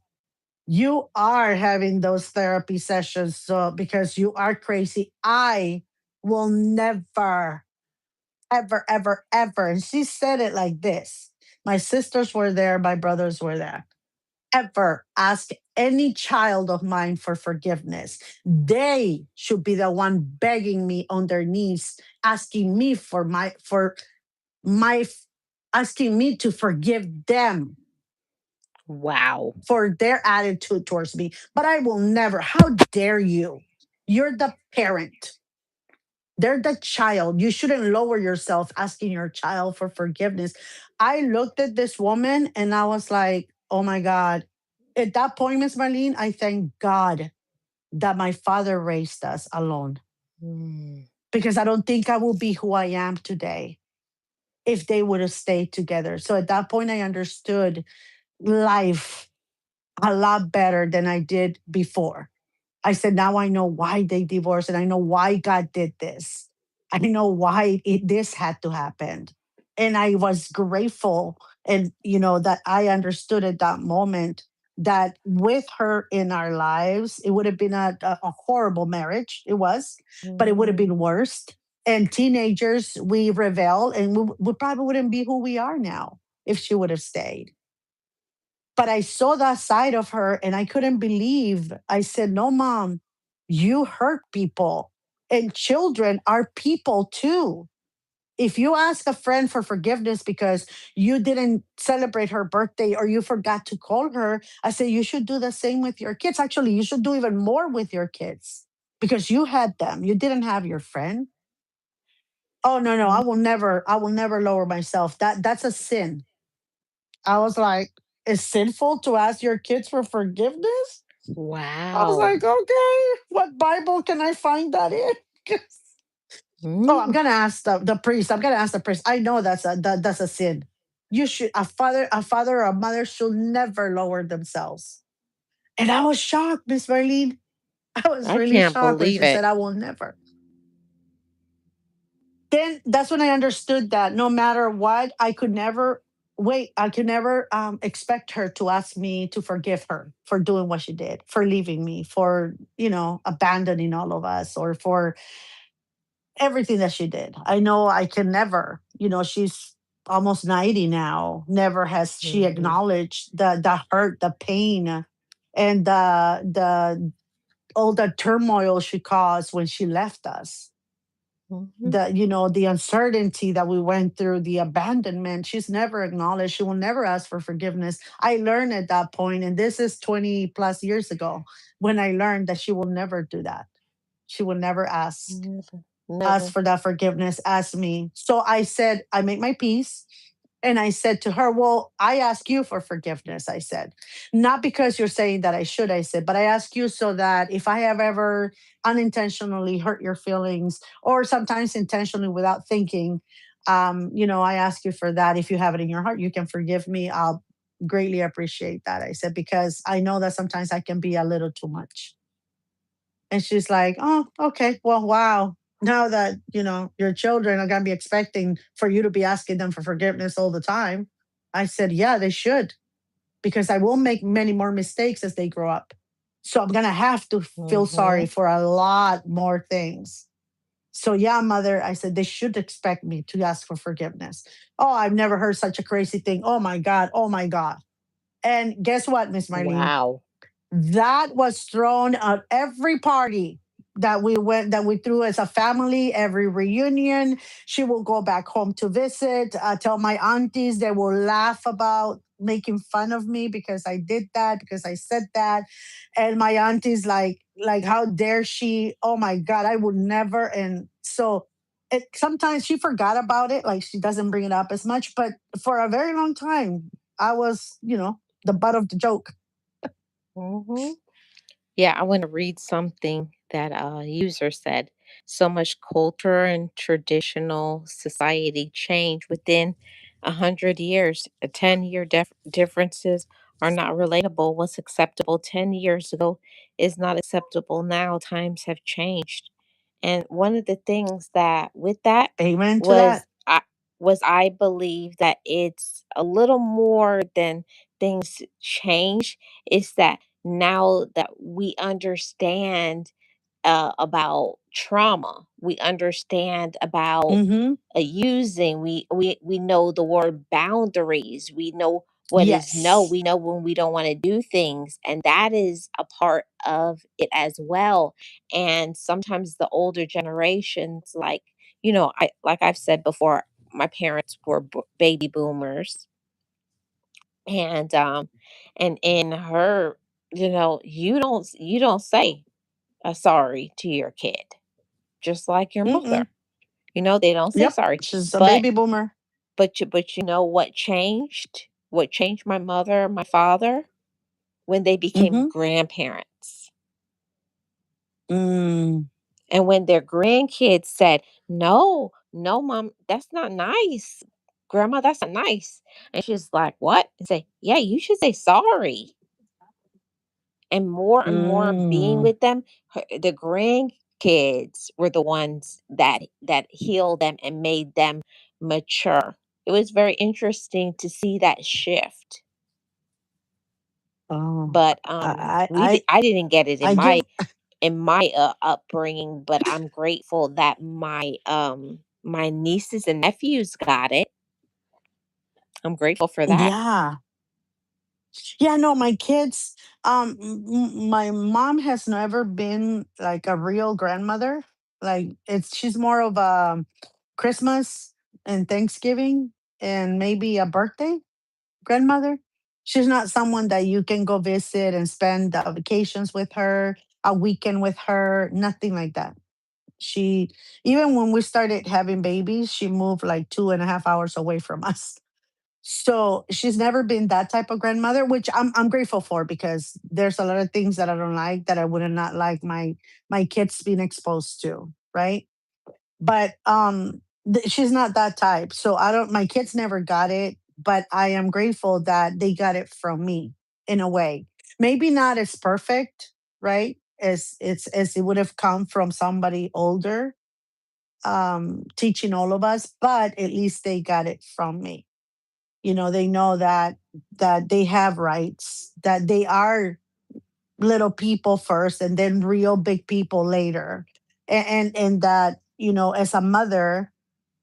[SPEAKER 2] you are having those therapy sessions so because you are crazy. I will never, ever, ever, ever." And she said it like this. My sisters were there, my brothers were there. "Ever ask any child of mine for forgiveness. They should be the one begging me on their knees, asking me my asking me to forgive them
[SPEAKER 1] Wow.
[SPEAKER 2] for their attitude towards me. But I will never. How dare you? You're the parent. They're the child. You shouldn't lower yourself asking your child for forgiveness." I looked at this woman and I was like, oh my God. At that point, Miss Marlene, I thank God that my father raised us alone
[SPEAKER 1] Mm.
[SPEAKER 2] because I don't think I will be who I am today if they would have stayed together. So at that point, I understood life a lot better than I did before. I said, now I know why they divorced and I know why God did this. I know why this had to happen. And I was grateful and that I understood at that moment that with her in our lives, it would have been a horrible marriage. It was, but it would have
[SPEAKER 1] Mm.
[SPEAKER 2] been worse. And teenagers, we rebel and we probably wouldn't be who we are now if she would have stayed. But I saw that side of her and I couldn't believe. I said, "No, mom, you hurt people, and children are people too. If you ask a friend for forgiveness because you didn't celebrate her birthday or you forgot to call her," I said, "you should do the same with your kids. Actually, you should do even more with your kids because you had them. You didn't have your friend." "Oh, no, no,
[SPEAKER 1] Mm.
[SPEAKER 2] I will never lower myself. That's a sin." I was like, "It's sinful to ask your kids for forgiveness?" I was
[SPEAKER 1] Wow.
[SPEAKER 2] like, "Okay, what Bible can I find that in?" Oh, I'm
[SPEAKER 1] Mm.
[SPEAKER 2] gonna ask the priest. I'm gonna ask the priest. I know that's a sin. You should a father or a mother should never lower themselves. And I was shocked, Miss Marlene. I was
[SPEAKER 1] I
[SPEAKER 2] really
[SPEAKER 1] can't
[SPEAKER 2] shocked when
[SPEAKER 1] believe
[SPEAKER 2] she said,
[SPEAKER 1] it.
[SPEAKER 2] "I will never." Then that's when I understood that no matter what, I could never wait. I could never expect her to ask me to forgive her for doing what she did, for leaving me, for abandoning all of us, or for everything that she did. I know I can never. She's almost 90 now. Never has she
[SPEAKER 1] Mhm.
[SPEAKER 2] acknowledged the hurt, the pain, and the all the turmoil she caused when she left us,
[SPEAKER 1] Mhm.
[SPEAKER 2] the uncertainty that we went through, the abandonment. She's never acknowledged. She will never ask for forgiveness. I learned at that point, and this is 20 plus years ago, when I learned that she will never do that. She will never
[SPEAKER 1] Never.
[SPEAKER 2] ask
[SPEAKER 1] Never.
[SPEAKER 2] for that forgiveness, ask me. So I said, I make my peace. And I said to her, "Well, I ask you for forgiveness." I said, "Not because you're saying that I should," I said, "but I ask you so that if I have ever unintentionally hurt your feelings, or sometimes intentionally without thinking, I ask you for that. If you have it in your heart, you can forgive me. I'll greatly appreciate that." I said, "Because I know that sometimes I can be a little too much." And she's like, "Oh, okay. Well, wow. Now that, your children are going to be expecting for you to be asking them for forgiveness all the time." I said, "Yeah, they should, because I will make many more mistakes as they grow up. So I'm going to have to feel sorry
[SPEAKER 1] Mm-hmm.
[SPEAKER 2] for a lot more things. So, yeah, mother, I said, they should expect me to ask for forgiveness. Oh, I've never heard such a crazy thing. Oh, my God. Oh, my God. And guess what, Miss Marlene?
[SPEAKER 1] Wow.
[SPEAKER 2] That was thrown at every party that we threw as a family, every reunion. She will go back home to visit. Tell my aunties, they will laugh about making fun of me because I did that, because I said that. And my aunties like how dare she? Oh my God, I would never. And so sometimes she forgot about it, like she doesn't bring it up as much, but for a very long time I was, the butt of the joke.
[SPEAKER 1] Mm-hmm. Yeah, I want to read something that a user said. So much culture and traditional society change within 100 years. 10-year differences are not relatable. What's acceptable 10 years ago is not acceptable now. Times have changed. And one of the things that with that
[SPEAKER 2] Amen to
[SPEAKER 1] was
[SPEAKER 2] that.
[SPEAKER 1] I believe that it's a little more than things change. It's that now that we understand about trauma, we understand about
[SPEAKER 2] Mhm.
[SPEAKER 1] using. We know the word boundaries. We know what is no.
[SPEAKER 2] Yes.
[SPEAKER 1] We know when we don't want to do things, and that is a part of it as well. And sometimes the older generations, like I like I've said before, my parents were baby boomers, and and in her, you don't say a sorry to your kid, just like your mother.
[SPEAKER 2] Mm-mm.
[SPEAKER 1] They don't say
[SPEAKER 2] Yep.
[SPEAKER 1] sorry.
[SPEAKER 2] She's a
[SPEAKER 1] But
[SPEAKER 2] baby boomer.
[SPEAKER 1] you know what changed? What changed my mother, my father, when they became
[SPEAKER 2] Mhm.
[SPEAKER 1] grandparents.
[SPEAKER 2] Mm.
[SPEAKER 1] And when their grandkids said, "No, no, mom, that's not nice. Grandma, that's not nice." And she's like, "What?" And say, "Yeah, you should say sorry." And more being
[SPEAKER 2] Mm.
[SPEAKER 1] with them, the grandkids were the ones that healed them and made them mature. It was very interesting to see that shift.
[SPEAKER 2] Oh.
[SPEAKER 1] But
[SPEAKER 2] I I
[SPEAKER 1] I didn't get it
[SPEAKER 2] I give
[SPEAKER 1] in my upbringing, but I'm grateful that my nieces and nephews got it. I'm grateful for that.
[SPEAKER 2] yeah. Yeah, no, my kids, my mom has never been like a real grandmother. Like she's more of a Christmas and Thanksgiving and maybe a birthday grandmother. She's not someone that you can go visit and spend vacations with her, a weekend with her, nothing like that. She, even when we started having babies, she moved like 2.5 hours away from us. So she's never been that type of grandmother, which I'm grateful for, because there's a lot of things that I don't like, that I would not like my kids being exposed to, right? But she's not that type. So I don't, my kids never got it, but I am grateful that they got it from me, in a way. Maybe not as perfect, right, as it would have come from somebody older, teaching all of us, but at least they got it from me. They know that they have rights, that they are little people first and then real big people later. And that, as a mother,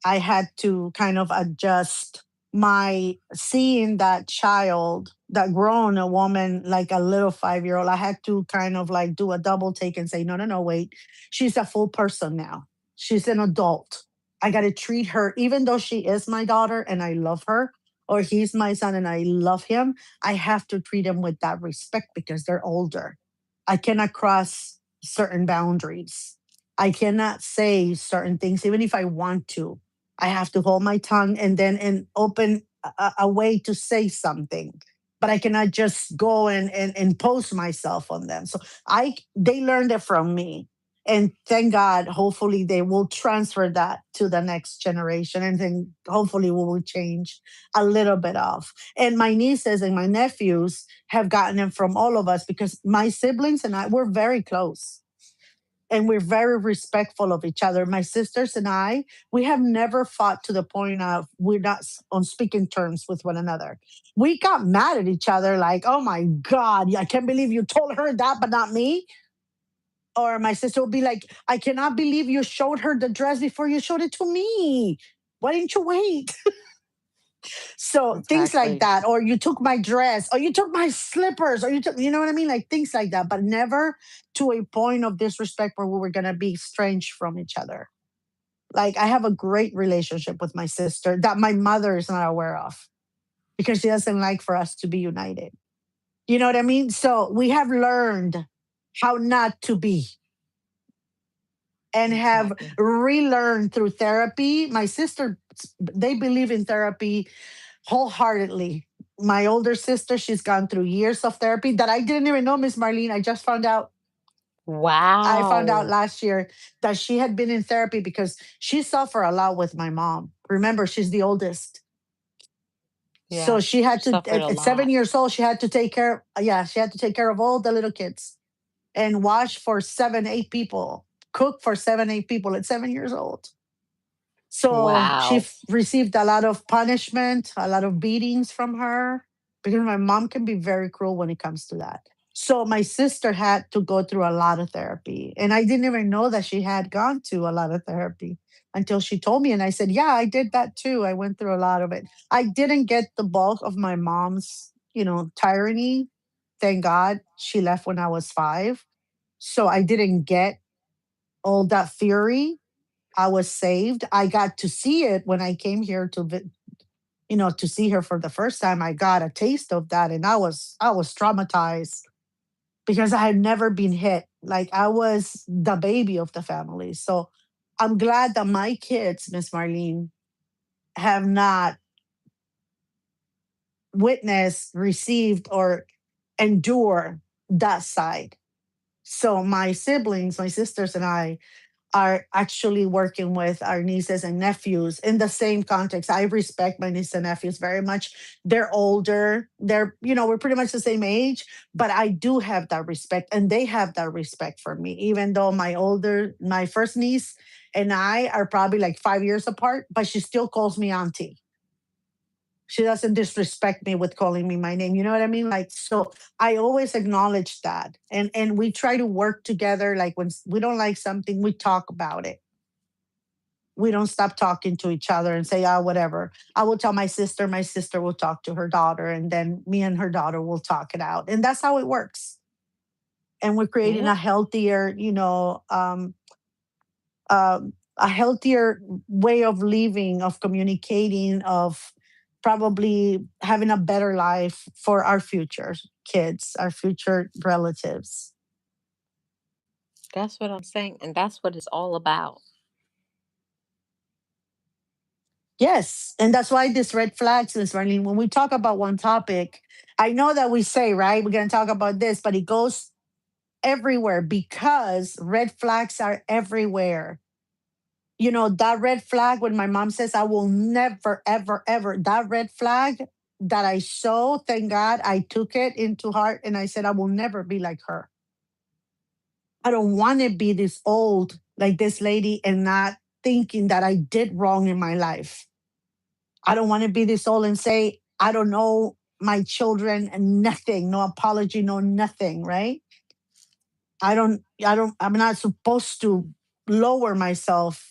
[SPEAKER 2] I had to kind of adjust my seeing that child, that grown a woman, like a little 5-year old. I had to kind of like do a double take and say, no, no, no, wait. She's a full person now. She's an adult. I got to treat her, even though she is my daughter and I love her, or he's my son and I love him. I have to treat him with that respect because they're older. I cannot cross certain boundaries. I cannot say certain things, even if I want to. I have to hold my tongue and then and open a way to say something. But I cannot just go and impose myself on them. So they learned it from me. And thank God, hopefully they will transfer that to the next generation. And then hopefully we will change a little bit of. And my nieces and my nephews have gotten it from all of us, because my siblings and I were very close. and we're very respectful of each other. My sisters and I, we have never fought to the point of we're not on speaking terms with one another. We got mad at each other like, oh my God, I can't believe you told her that, but not me. Or my sister will be like, I cannot believe you showed her the dress before you showed it to me. Why didn't you wait? So things like
[SPEAKER 1] Exactly.
[SPEAKER 2] that, or you took my dress, or you took my slippers, or you took, you know what I mean? Like things like that, but never to a point of disrespect where we were going to be estranged from each other. Like I have a great relationship with my sister that my mother is not aware of because she doesn't like for us to be united. You know what I mean? So we have learned how not to be and have
[SPEAKER 1] Exactly.
[SPEAKER 2] relearned through therapy. My sister, they believe in therapy wholeheartedly. My older sister, she's gone through years of therapy that I didn't even know, Miss Marlene. I just found out. I found out
[SPEAKER 1] Wow.
[SPEAKER 2] last year that she had been in therapy because she suffered a lot with my mom. Remember, she's the oldest. So she
[SPEAKER 1] Yes.
[SPEAKER 2] had to,
[SPEAKER 1] Suffered a
[SPEAKER 2] at 7
[SPEAKER 1] lot.
[SPEAKER 2] years old, she had to take care, yeah, she had to take care of all the little kids and wash for seven, 8 people, cook for seven, 8 people at 7 years old. So she
[SPEAKER 1] Wow.
[SPEAKER 2] received a lot of punishment, a lot of beatings from her because my mom can be very cruel when it comes to that. So my sister had to go through a lot of therapy. And I didn't even know that she had gone to a lot of therapy until she told me. And I said, yeah, I did that too. I went through a lot of it. I didn't get the bulk of my mom's, tyranny. Thank God she left when I was 5. So I didn't get all that fury. I was saved. I got to see it when I came here to see her for the first time. I got a taste of that, and I was traumatized because I had never been hit. Like I was the baby of the family. So I'm glad that my kids, Miss Marlene, have not witnessed, received, or endure that side. So my siblings, my sisters, and I are actually working with our nieces and nephews in the same context. I respect my nieces and nephews very much. They're older. We're pretty much the same age, but I do have that respect and they have that respect for me, even though my first niece and I are probably like 5 years apart, but she still calls me auntie. She doesn't disrespect me with calling me my name. You know what I mean? Like, so I always acknowledge that. And we try to work together. Like when we don't like something, we talk about it. We don't stop talking to each other and say, whatever. I will tell my sister will talk to her daughter, and then me and her daughter will talk it out. And that's how it works. And we're creating
[SPEAKER 1] Yep.
[SPEAKER 2] a healthier, a healthier way of living, of communicating, of probably having a better life for our future kids, our future relatives.
[SPEAKER 1] That's what I'm saying. And that's what it's all about.
[SPEAKER 2] Yes. And that's why this red flags, Miss Marlene, when we talk about one topic, I know that we say, right, we're going to talk about this, but it goes everywhere because red flags are everywhere. That red flag when my mom says, I will never, ever, ever, that red flag that I saw, thank God I took it into heart and I said, I will never be like her. I don't want to be this old like this lady and not thinking that I did wrong in my life. I don't want to be this old and say, I don't know my children and nothing, no apology, no nothing, right? I'm not supposed to lower myself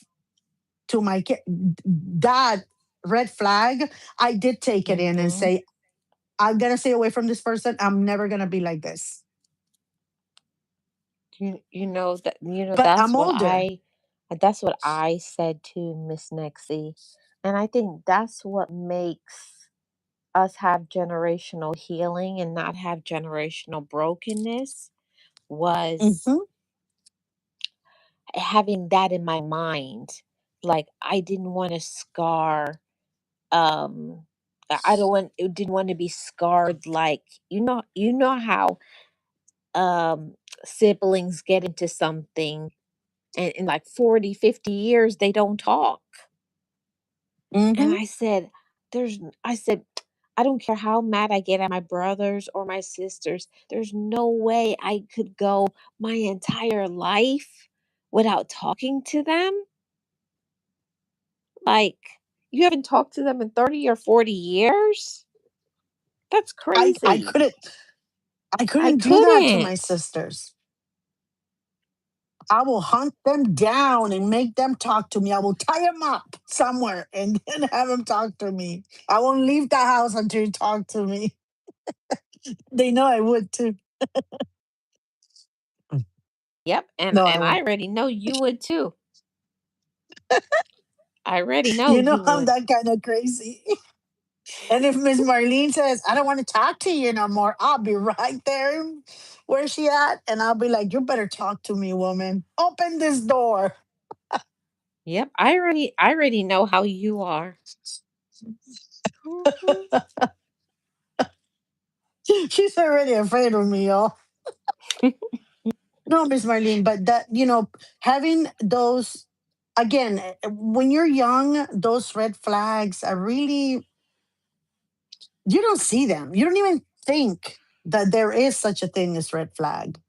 [SPEAKER 2] to my kid. That red flag, I did take it in and
[SPEAKER 1] Hmm.
[SPEAKER 2] say, I'm going to stay away from this person. I'm never going to be like this.
[SPEAKER 1] You know that
[SPEAKER 2] But I'm older.
[SPEAKER 1] that's what I said to Miss Nexie. And I think that's what makes us have generational healing and not have generational brokenness was
[SPEAKER 2] Hmm.
[SPEAKER 1] having that in my mind. Like I didn't want to scar I don't want didn't want to be scarred like you know how um siblings get into something and in like 40, 50 years they don't talk. And
[SPEAKER 2] Hmm.
[SPEAKER 1] I said, I don't care how mad I get at my brothers or my sisters. There's no way I could go my entire life. without talking to them? Like, you haven't talked to them in 30 or 40 years? That's
[SPEAKER 2] I I
[SPEAKER 1] crazy.
[SPEAKER 2] couldn't I
[SPEAKER 1] I
[SPEAKER 2] couldn't do that to my
[SPEAKER 1] couldn't.
[SPEAKER 2] sisters. I will hunt them down and make them talk to me. I will tie them up somewhere and then have them talk to me. I won't leave the house until you talk to me. They know I would too.
[SPEAKER 1] Yep,
[SPEAKER 2] No, I
[SPEAKER 1] and I
[SPEAKER 2] won't.
[SPEAKER 1] already know you would too. I already know
[SPEAKER 2] You know
[SPEAKER 1] you
[SPEAKER 2] I'm
[SPEAKER 1] would.
[SPEAKER 2] that kind of crazy. And if Miss Marlene says, I don't want to talk to you no more, I'll be right there where she at. And I'll be like, you better talk to me, woman. Open this door.
[SPEAKER 1] Yep, I already know how you are. Mhm.
[SPEAKER 2] She's already afraid of me, y'all. No, Miss Marlene, but that, having those, again, when you're young, those red flags are really, you don't see them. You don't even think that there is such a thing as red flag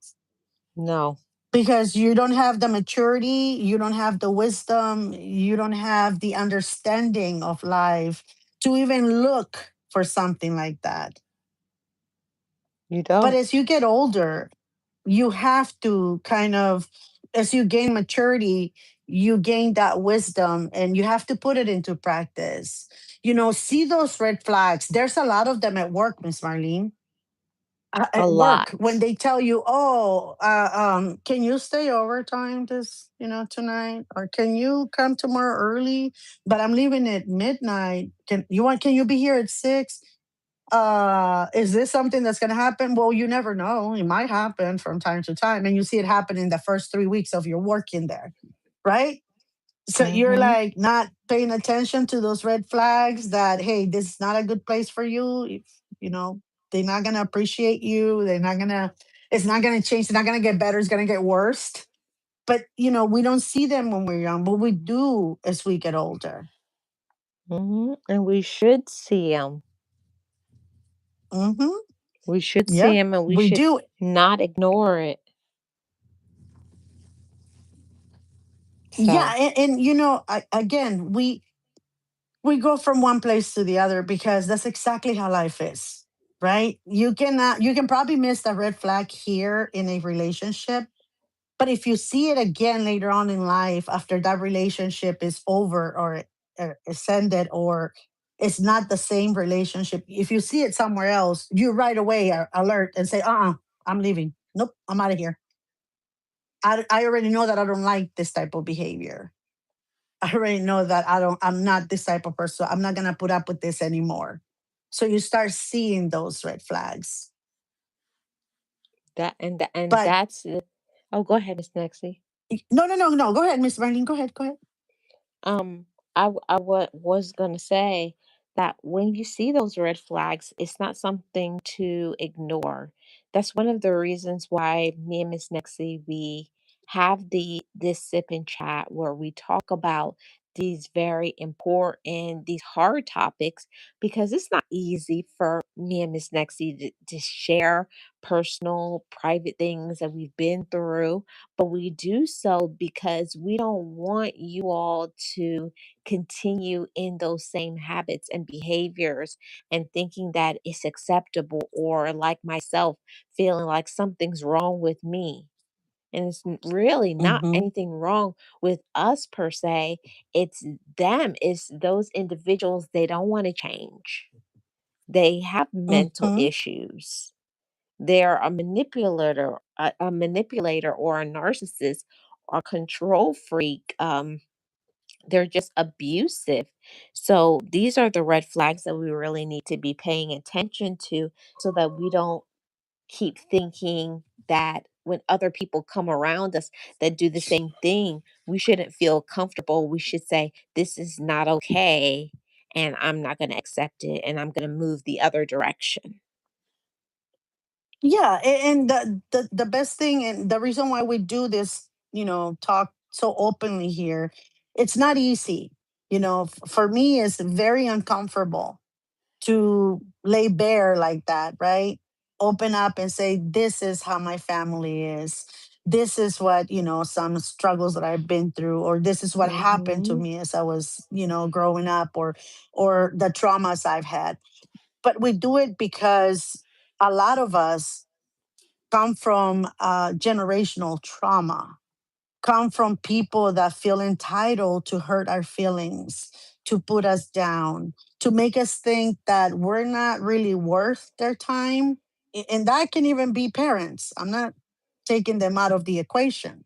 [SPEAKER 1] No,
[SPEAKER 2] because you don't have the maturity, you don't have the wisdom, you don't have the understanding of life to even look for something like that.
[SPEAKER 1] you
[SPEAKER 2] But
[SPEAKER 1] don't.
[SPEAKER 2] as you get older, you have to kind of, as you gain maturity, you gain that wisdom and you have to put it into practice. See those red flags. There's a lot of them at work, Miss Marlene.
[SPEAKER 1] A
[SPEAKER 2] At work, when
[SPEAKER 1] lot.
[SPEAKER 2] they tell you, "Oh, can you stay overtime this, tonight, or can you come tomorrow early? But I'm leaving at midnight. Can you be here at 6? Is this something that's going to happen? Well, you never know. It might happen from time to time, and you see it happen in the first 3 weeks of your work in there, right? So you're
[SPEAKER 1] Mhm.
[SPEAKER 2] like not paying attention to those red flags that, hey, this is not a good place for you. If, you know, they're not going to appreciate you. It's not going to change. It's not going to get better. It's going to get worse. But, we don't see them when we're young, but we do as we get older.
[SPEAKER 1] Mhm. And we should see them.
[SPEAKER 2] Hmm.
[SPEAKER 1] We should see
[SPEAKER 2] Yep,
[SPEAKER 1] them, and we
[SPEAKER 2] we
[SPEAKER 1] should
[SPEAKER 2] do.
[SPEAKER 1] not ignore it.
[SPEAKER 2] Yeah.
[SPEAKER 1] So,
[SPEAKER 2] Again, we go from one place to the other because that's exactly how life is, right? You can probably miss the red flag here in a relationship, but if you see it again later on in life after that relationship is over or is ended, or it's not the same relationship, if you see it somewhere else, you right away are alert and say, I'm leaving. Nope, I'm out of here. I already know that I don't like this type of behavior. I already know that I'm not this type of person. I'm not gonna put up with this anymore. So you start seeing those red flags.
[SPEAKER 1] and
[SPEAKER 2] But
[SPEAKER 1] that's the. Oh, go ahead, Miss Nexie.
[SPEAKER 2] no, no, no, no. Go ahead, Miss Marlene. Go ahead. Go ahead.
[SPEAKER 1] Um, was gonna say that when you see those red flags, it's not something to ignore. That's one of the reasons why me and Miss Nexie, we have this sip and chat where we talk about these very important, these hard topics, because it's not easy for me and Miss Nexie to share personal, private things that we've been through, but we do so because we don't want you all to continue in those same habits and behaviors and thinking that it's acceptable, or like myself, feeling like something's wrong with me. And it's really not
[SPEAKER 2] Mm-hmm.
[SPEAKER 1] anything wrong with us per se. It's them, it's those individuals. They don't want to change. They have mental
[SPEAKER 2] Mm-hmm.
[SPEAKER 1] issues. They're a manipulator or a narcissist or control freak. They're just abusive. So these are the red flags that we really need to be paying attention to so that we don't keep thinking that when other people come around us that do the same thing, we shouldn't feel comfortable. We should say, this is not okay. And I'm not going to accept it. And I'm going to move the other direction.
[SPEAKER 2] Yeah, and the best thing and the reason why we do this, talk so openly here, it's not easy. For me, it's very uncomfortable to lay bare like that, right? Open up and say, this is how my family is. this is what, some struggles that I've been through, or this is what happened to
[SPEAKER 1] Mm-hmm.
[SPEAKER 2] me as I was, growing up, or the traumas I've had. But we do it because a lot of us come from generational trauma, come from people that feel entitled to hurt our feelings, to put us down, to make us think that we're not really worth their time. And that can even be parents. I'm not taking them out of the equation.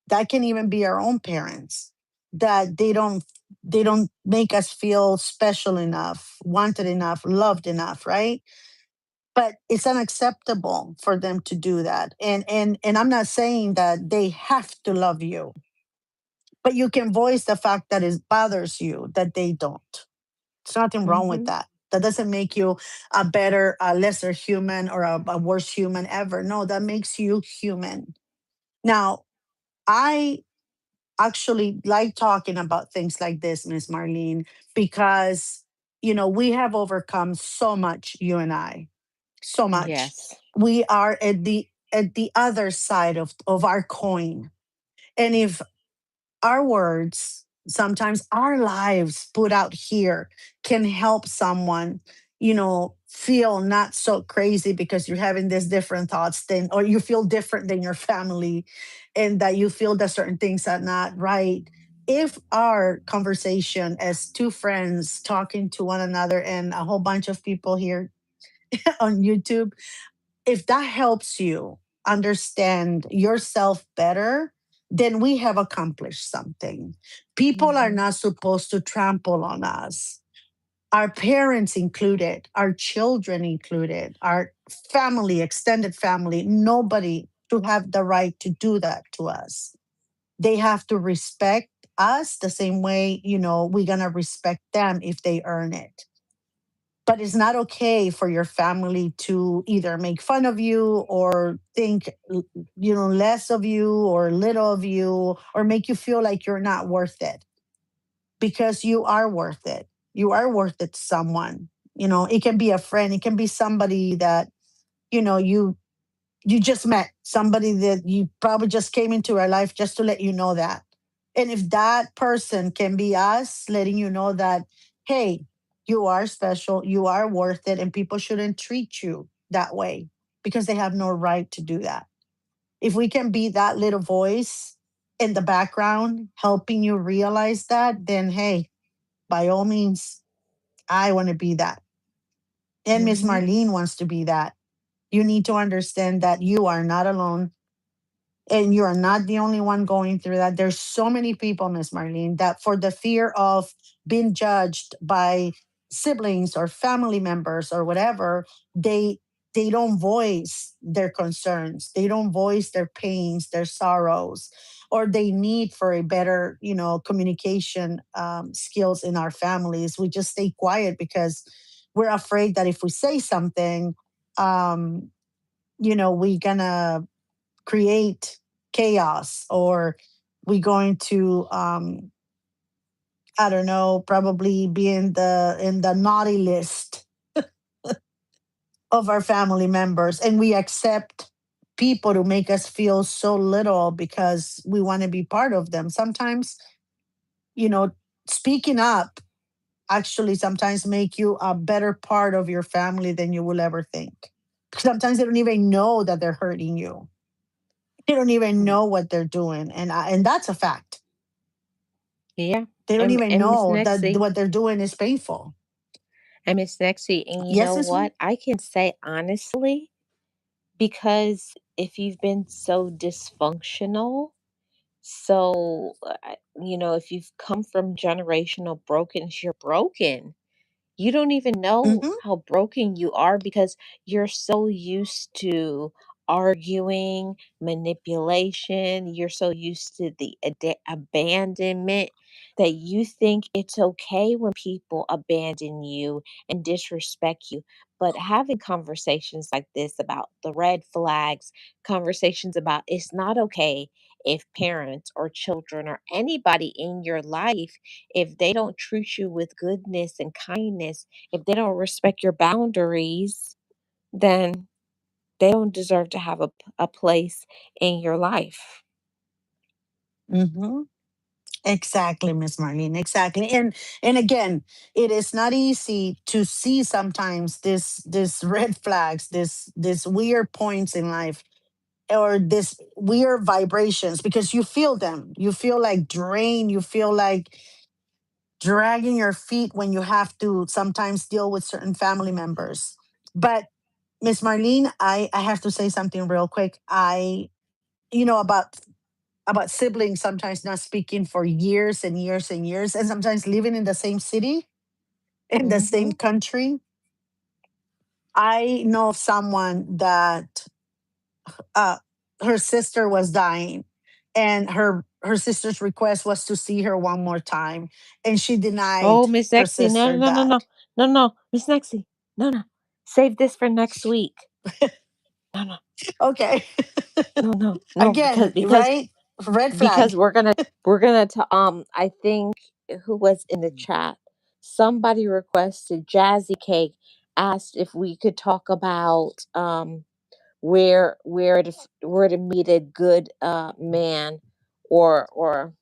[SPEAKER 2] That can even be our own parents, that they don't make us feel special enough, wanted enough, loved enough, right? But it's unacceptable for them to do that. And I'm not saying that they have to love you, but you can voice the fact that it bothers you that they don't. There's nothing wrong with
[SPEAKER 1] Mm-hmm.
[SPEAKER 2] that. That doesn't make you a better, a lesser human, or a worse human ever. No, that makes you human. Now, I actually like talking about things like this, Miss Marlene, because we have overcome so much, you and I, so much.
[SPEAKER 1] Yes.
[SPEAKER 2] We are at the other side of our coin. And if our words, sometimes our lives put out here, can help someone, feel not so crazy because you're having these different thoughts than, or you feel different than your family, and that you feel that certain things are not right. If our conversation as two friends talking to one another, and a whole bunch of people here on YouTube, if that helps you understand yourself better, then we have accomplished something. People are
[SPEAKER 1] Mm-hmm.
[SPEAKER 2] not supposed to trample on us. Our parents included, our children included, our family, extended family, nobody to have the right to do that to us. They have to respect us the same way, we're going to respect them if they earn it. But it's not okay for your family to either make fun of you, or think less of you or little of you, or make you feel like you're not worth it, because you are worth it. You are worth it to someone. It can be a friend, it can be somebody that you just met, somebody that you probably just came into our life just to let you know that. And if that person can be us, letting you know that, hey, you are special, you are worth it, and people shouldn't treat you that way because they have no right to do that. If we can be that little voice in the background helping you realize that, then hey, by all means, I want to be that. And Miss
[SPEAKER 1] Mm-hmm.
[SPEAKER 2] Marlene wants to be that. You need to understand that you are not alone, and you are not the only one going through that. There's so many people, Miss Marlene, that for the fear of being judged by siblings or family members or whatever, they don't voice their concerns, they don't voice their pains, their sorrows, or they need for a better communication skills in our families. We just stay quiet because we're afraid that if we say something, um we're gonna create chaos, or we're going to I don't know, probably be in the naughty list of our family members, and we accept people to make us feel so little because we want to be part of them. Sometimes, you know speaking up actually sometimes make you a better part of your family than you will ever think. Sometimes they don't even know that they're hurting you. They don't even know what they're doing, and that's a fact.
[SPEAKER 1] Yeah.
[SPEAKER 2] They don't
[SPEAKER 1] And
[SPEAKER 2] even
[SPEAKER 1] and Miss
[SPEAKER 2] know that
[SPEAKER 1] Nexie,
[SPEAKER 2] what they're doing is painful.
[SPEAKER 1] and you
[SPEAKER 2] Yes,
[SPEAKER 1] know
[SPEAKER 2] it's me.
[SPEAKER 1] what? I can say honestly, because if you've been so dysfunctional, so if you've come from generational brokenness, you're broken. You don't even know
[SPEAKER 2] Hmm.
[SPEAKER 1] how broken you are because you're so used to arguing, manipulation. You're so used to the abandonment that you think it's okay when people abandon you and disrespect you. But having conversations like this about the red flags, conversations about it's not okay if parents or children or anybody in your life, if they don't treat you with goodness and kindness, if they don't respect your boundaries, then They don't deserve to have a place in your life.
[SPEAKER 2] Hmm. Exactly, Miss Marlene. Exactly. And again, it is not easy to see sometimes this red flags, this weird points in life, or this weird vibrations, because you feel them. You feel like drain, you feel like dragging your feet when you have to sometimes deal with certain family members. But Miss Marlene, I have to say something real quick. I you know about siblings sometimes not speaking for years and years and years, and sometimes living in the same city, in the same
[SPEAKER 1] Hmm.
[SPEAKER 2] country. I know of someone that uh, her sister was dying, and her sister's request was to see her one more time, and she
[SPEAKER 1] Oh,
[SPEAKER 2] denied
[SPEAKER 1] Miss
[SPEAKER 2] her
[SPEAKER 1] Nexie, no,
[SPEAKER 2] sister
[SPEAKER 1] no, no, no,
[SPEAKER 2] that.
[SPEAKER 1] no, no, Miss Nexie, no, no. Save this for next week. No, no,
[SPEAKER 2] Okay.
[SPEAKER 1] no, no, no,
[SPEAKER 2] Again, right? Red
[SPEAKER 1] because
[SPEAKER 2] flag.
[SPEAKER 1] I think who was in the chat? Somebody requested Jazzy Cake, asked if we could talk about where to meet a good man, or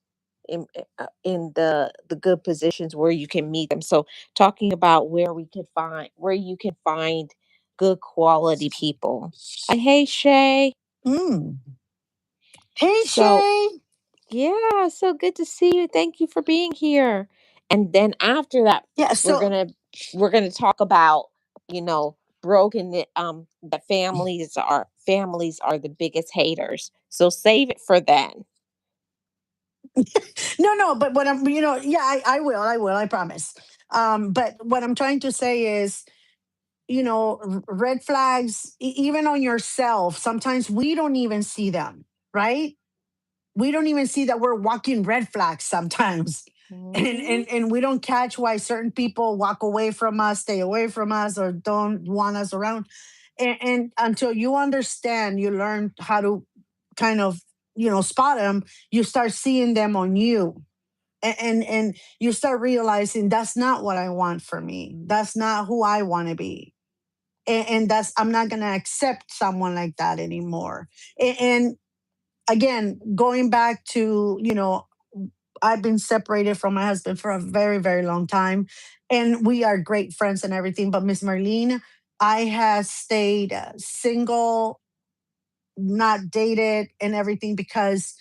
[SPEAKER 1] in the good positions where you can meet them. So talking about where you can find good quality people. Hey Shay.
[SPEAKER 2] Mm. Hey,
[SPEAKER 1] So
[SPEAKER 2] Shay.
[SPEAKER 1] yeah, so good to see you. Thank you for being here. And then after that,
[SPEAKER 2] Yeah,
[SPEAKER 1] we're
[SPEAKER 2] so
[SPEAKER 1] gonna we're gonna talk about, you know, that families are the biggest haters. So save it for then.
[SPEAKER 2] no, no, but what I'm, yeah, I will, I promise. But what I'm trying to say is, red flags, even on yourself, sometimes we don't even see them, right? We don't even see that we're walking red flags sometimes. And,
[SPEAKER 1] Hmm.
[SPEAKER 2] and we don't catch why certain people walk away from us, stay away from us, or don't want us around. And until you understand, you learn how to kind of, spot them, you start seeing them on you. And you start realizing that's not what I want for me. That's not who I want to be. And that's, I'm not going to accept someone like that anymore. And again, going back to, I've been separated from my husband for a very, very long time, and we are great friends and everything. But Miss Marlene, I have stayed single, not dated, and everything because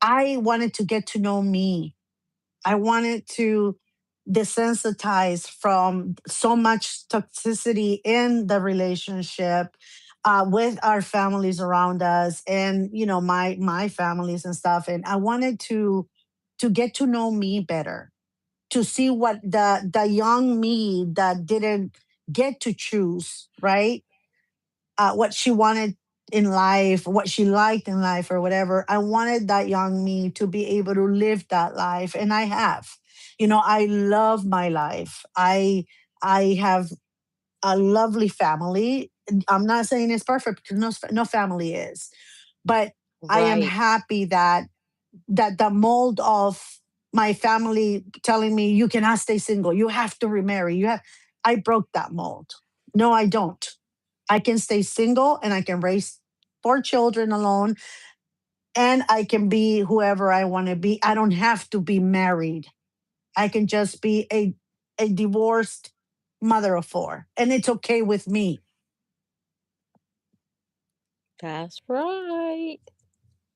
[SPEAKER 2] I wanted to get to know me. I wanted to desensitize from so much toxicity in the relationship, with our families around us, and my families and stuff. And I wanted to get to know me better, to see what the young me that didn't get to choose, right? What she wanted in life, what she liked in life, or whatever. I wanted that young me to be able to live that life, and I have. I love my life. I have a lovely family. I'm not saying it's perfect because no family is, but I am
[SPEAKER 1] Right.
[SPEAKER 2] happy that the mold of my family telling me you cannot stay single, you have to remarry, I broke that mold. No, I don't. I can stay single and I can raise four children alone, and I can be whoever I want to be. I don't have to be married. I can just be a divorced mother of four, and it's okay with me.
[SPEAKER 1] That's right.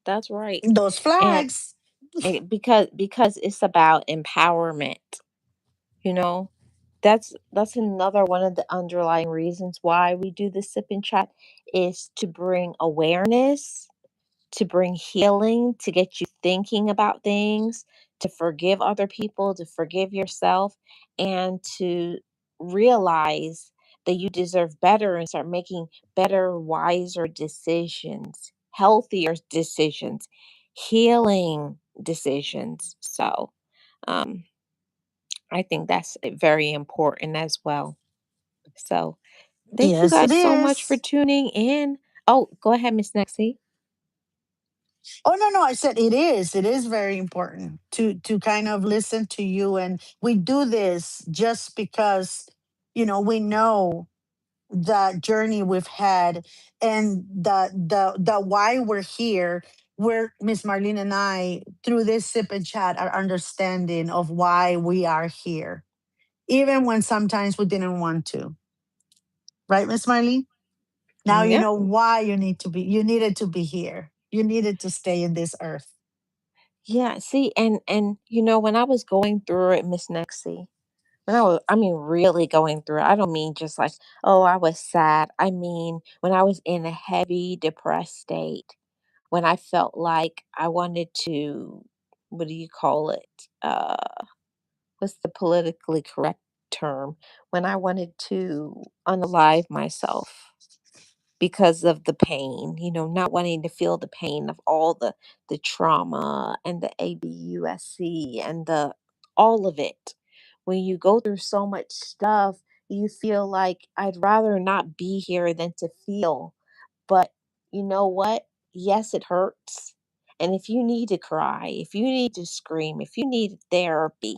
[SPEAKER 1] That's right.
[SPEAKER 2] Those
[SPEAKER 1] And,
[SPEAKER 2] flags.
[SPEAKER 1] because it's about empowerment, you know. That's another one of the underlying reasons why we do the sip and chat, is to bring awareness, to bring healing, to get you thinking about things, to forgive other people, to forgive yourself, and to realize that you deserve better and start making better, wiser decisions, healthier decisions, healing decisions. So, um, I think that's very important as well. So, thank you
[SPEAKER 2] Yes, it
[SPEAKER 1] guys so much for
[SPEAKER 2] is.
[SPEAKER 1] tuning in. Oh, go ahead, Miss Nexie.
[SPEAKER 2] Oh, no, no, I said it is. It is very important to kind of listen to you, and we do this just because we know. the journey we've had and the why we're here. We're Miss Marlene and I, through this sip and chat, are understanding of why we are here, even when sometimes we didn't want to. Right, Miss Marlene? Now you
[SPEAKER 1] Yep.
[SPEAKER 2] know why you needed to be here. You needed to stay in this earth.
[SPEAKER 1] Yeah, see, and when I was going through it, Miss Nexie, I mean really going through it. I don't mean just like, oh, I was sad. I mean, when I was in a heavy depressed state, when I felt like I wanted to, what do you call it? What's the politically correct term? When I wanted to unalive myself because of the pain, not wanting to feel the pain of all the trauma and the ABUSC and the all of it. When you go through so much stuff, you feel like I'd rather not be here than to feel. But you know what? Yes, it hurts. And if you need to cry, if you need to scream, if you need therapy,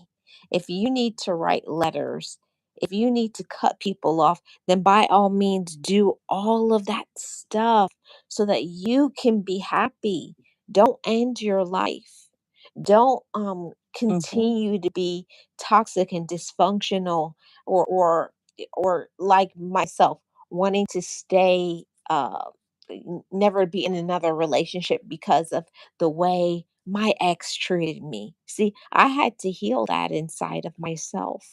[SPEAKER 1] if you need to write letters, if you need to cut people off, then by all means do all of that stuff so that you can be happy. Don't end your life. Don't
[SPEAKER 2] Hmm.
[SPEAKER 1] continue to be toxic and dysfunctional or like myself wanting to stay never be in another relationship because of the way my ex treated me. See, I had to heal that inside of myself.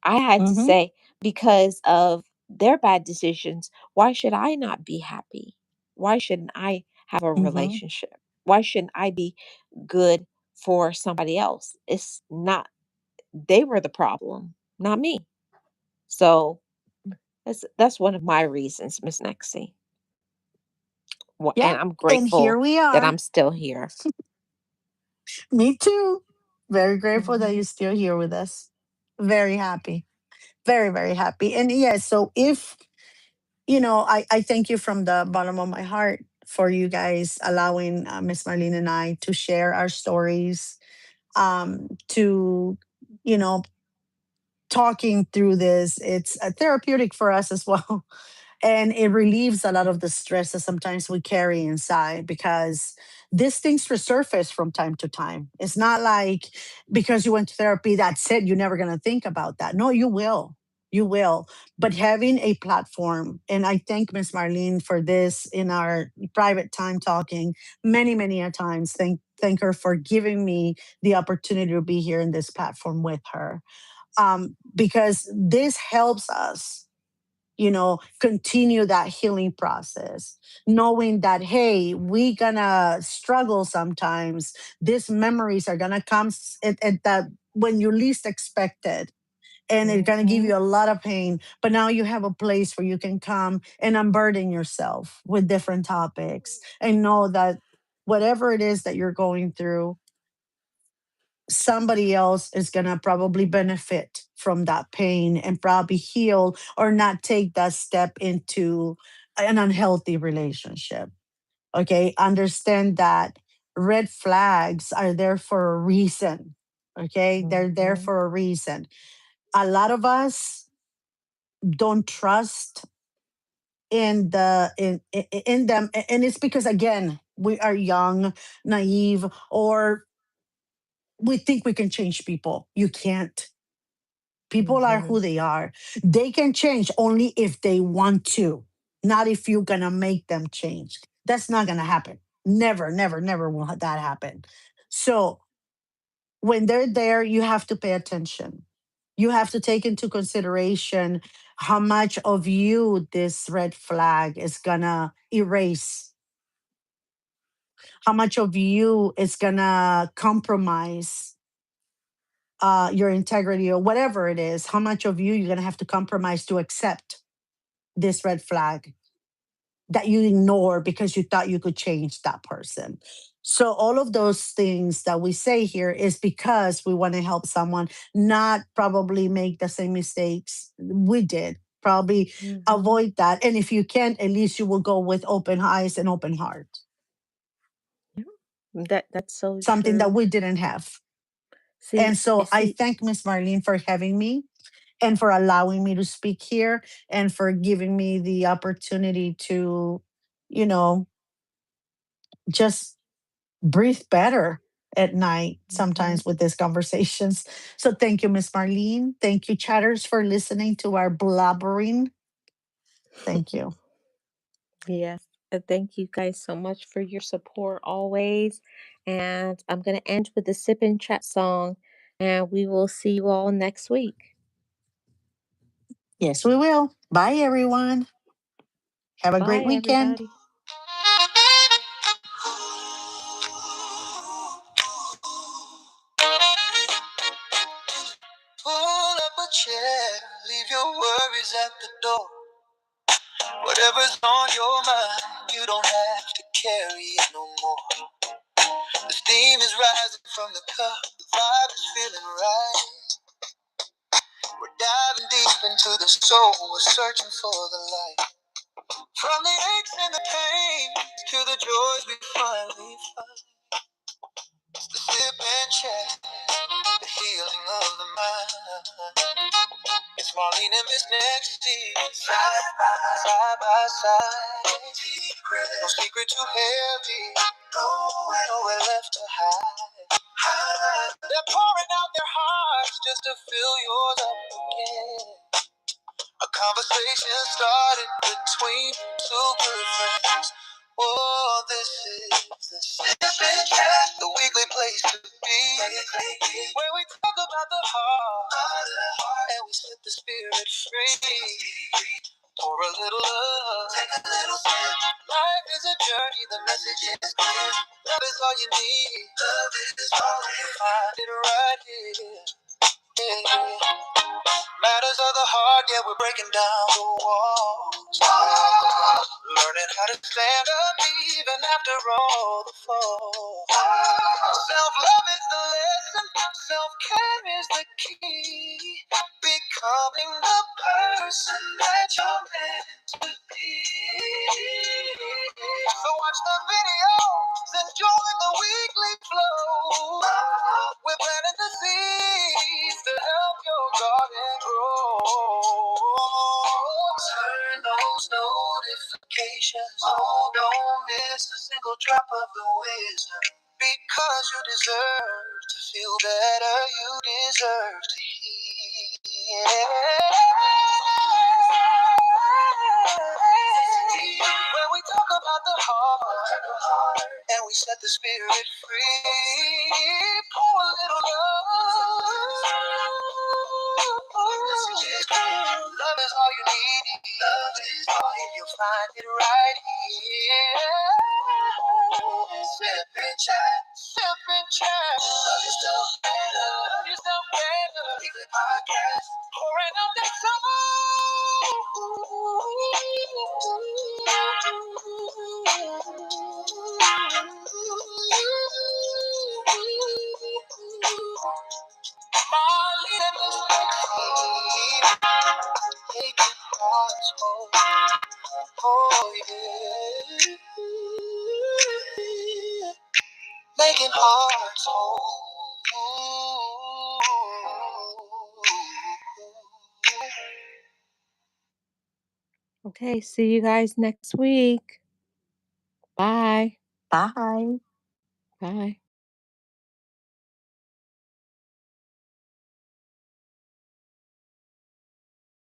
[SPEAKER 1] I had to
[SPEAKER 2] Hmm.
[SPEAKER 1] say, because of their bad decisions, why should I not be happy? Why shouldn't I have a
[SPEAKER 2] Hmm.
[SPEAKER 1] relationship? Why shouldn't I be good for somebody else? It's not, they were the problem, not me. So that's one of my reasons, Miss Nexie.
[SPEAKER 2] Yeah.
[SPEAKER 1] And I'm
[SPEAKER 2] And here
[SPEAKER 1] grateful
[SPEAKER 2] we
[SPEAKER 1] that
[SPEAKER 2] are.
[SPEAKER 1] I'm still here.
[SPEAKER 2] Me too. Very grateful that
[SPEAKER 1] Mhm.
[SPEAKER 2] you're still here with us. Very happy. Very, very happy. And yes, so if, I thank you from the bottom of my heart for you guys allowing Miss Marlene and I to share our stories, to, you know, talking through this. It's therapeutic for us as well. And it relieves a lot of the stress that sometimes we carry inside, because these things resurface from time to time. It's not like because you went to therapy, that's it, you're never going to think about that. No, you will. You will. But having a platform, and I thank Miss Marlene for this in our private time talking many, many a times. Thank her for giving me the opportunity to be here in this platform with her, because this helps us, continue that healing process, knowing that, hey, we gonna struggle sometimes. These memories are gonna come at that when you least expect it, and it's gonna give
[SPEAKER 1] Mhm.
[SPEAKER 2] you a lot of pain. But now you have a place where you can come and unburden yourself with different topics, and know that whatever it is that you're going through, somebody else is going to probably benefit from that pain and probably heal or not take that step into an unhealthy relationship. Okay. Understand that red flags are there for a reason. Okay. They're there
[SPEAKER 1] Mhm.
[SPEAKER 2] for a reason. A lot of us don't trust in them, and it's because, again, we are young, naive, or we think we can change people. You can't. People are
[SPEAKER 1] Mhm.
[SPEAKER 2] who they are. They can change only if they want to, not if you're going to make them change. That's not going to happen. Never, never, never will that happen. So when they're there, you have to pay attention. You have to take into consideration how much of you this red flag is going to erase, how much of you is going to compromise your integrity, or whatever it is, how much of you you're going to have to compromise to accept this red flag that you ignore because you thought you could change that person. So all of those things that we say here is because we want to help someone not probably make the same mistakes we did. Probably
[SPEAKER 1] Mhm.
[SPEAKER 2] avoid that. And if you can't, at least you will go with open eyes and open heart.
[SPEAKER 1] Yeah. That's so
[SPEAKER 2] Something that
[SPEAKER 1] true.
[SPEAKER 2] we didn't have. And
[SPEAKER 1] See,
[SPEAKER 2] so I
[SPEAKER 1] see.
[SPEAKER 2] thank Miss Marlene for having me. and for allowing me to speak here and for giving me the opportunity to, you know, just breathe better at night
[SPEAKER 1] Mhm.
[SPEAKER 2] sometimes with these conversations. So thank you, Miss Marlene. Thank you, chatters, for listening to our blabbering. Thank you.
[SPEAKER 1] Yes. Thank you guys so much for your support always. And I'm going to end with the Sip and Chat song. And we will see you all next week.
[SPEAKER 2] Yes, we will. Bye, everyone. Have a great
[SPEAKER 1] Bye,
[SPEAKER 2] weekend.
[SPEAKER 1] everybody.
[SPEAKER 2] Pull up a chair, leave your worries at the door. Whatever's on your mind, you don't have to carry it no more. The steam is rising from the cup, the vibe is feeling right. We're diving deep into the soul, we're searching for the light. From the aches and the pain to the joys we finally find. The sip and chat, the healing of the mind. It's Marlene and Miss Esteem, side by side. No secret too heavy, nowhere left to hide. They're pouring out their hearts just to fill yours up again. A conversation started between two good friends. Oh, this is the Sippin' Chat, the weekly place to be, where we talk about the heart and we set the spirit free. Pour a little love, take a little sip. Life is a journey, the message is clear. Love is all you need, love is all you find it right here. Yeah. Matters of the heart, yeah, we're breaking down the walls. Learning how to stand up even after all the fall. Self-love is the lesson, self-care is the key. Becoming the person that you're meant to be. So watch the videos and join the weekly flow. We're planting the seeds to help your garden grow. Turn those notifications on, don't miss a single drop of the wisdom. Because you deserve to feel better, you deserve to heal. Where we talk about the heart and we set the spirit free. Pour a little love. Love is all you need. Love is all you'll find it right here. Sip and chat. Sip and chat. Love yourself better. Love yourself better. Weekly podcast. Pouring out that soul. Marlene and Miss Esteem, taking hearts home. Oh yeah, making hearts whole.
[SPEAKER 1] Okay, see you guys next week. Bye.
[SPEAKER 2] Bye.
[SPEAKER 1] Bye.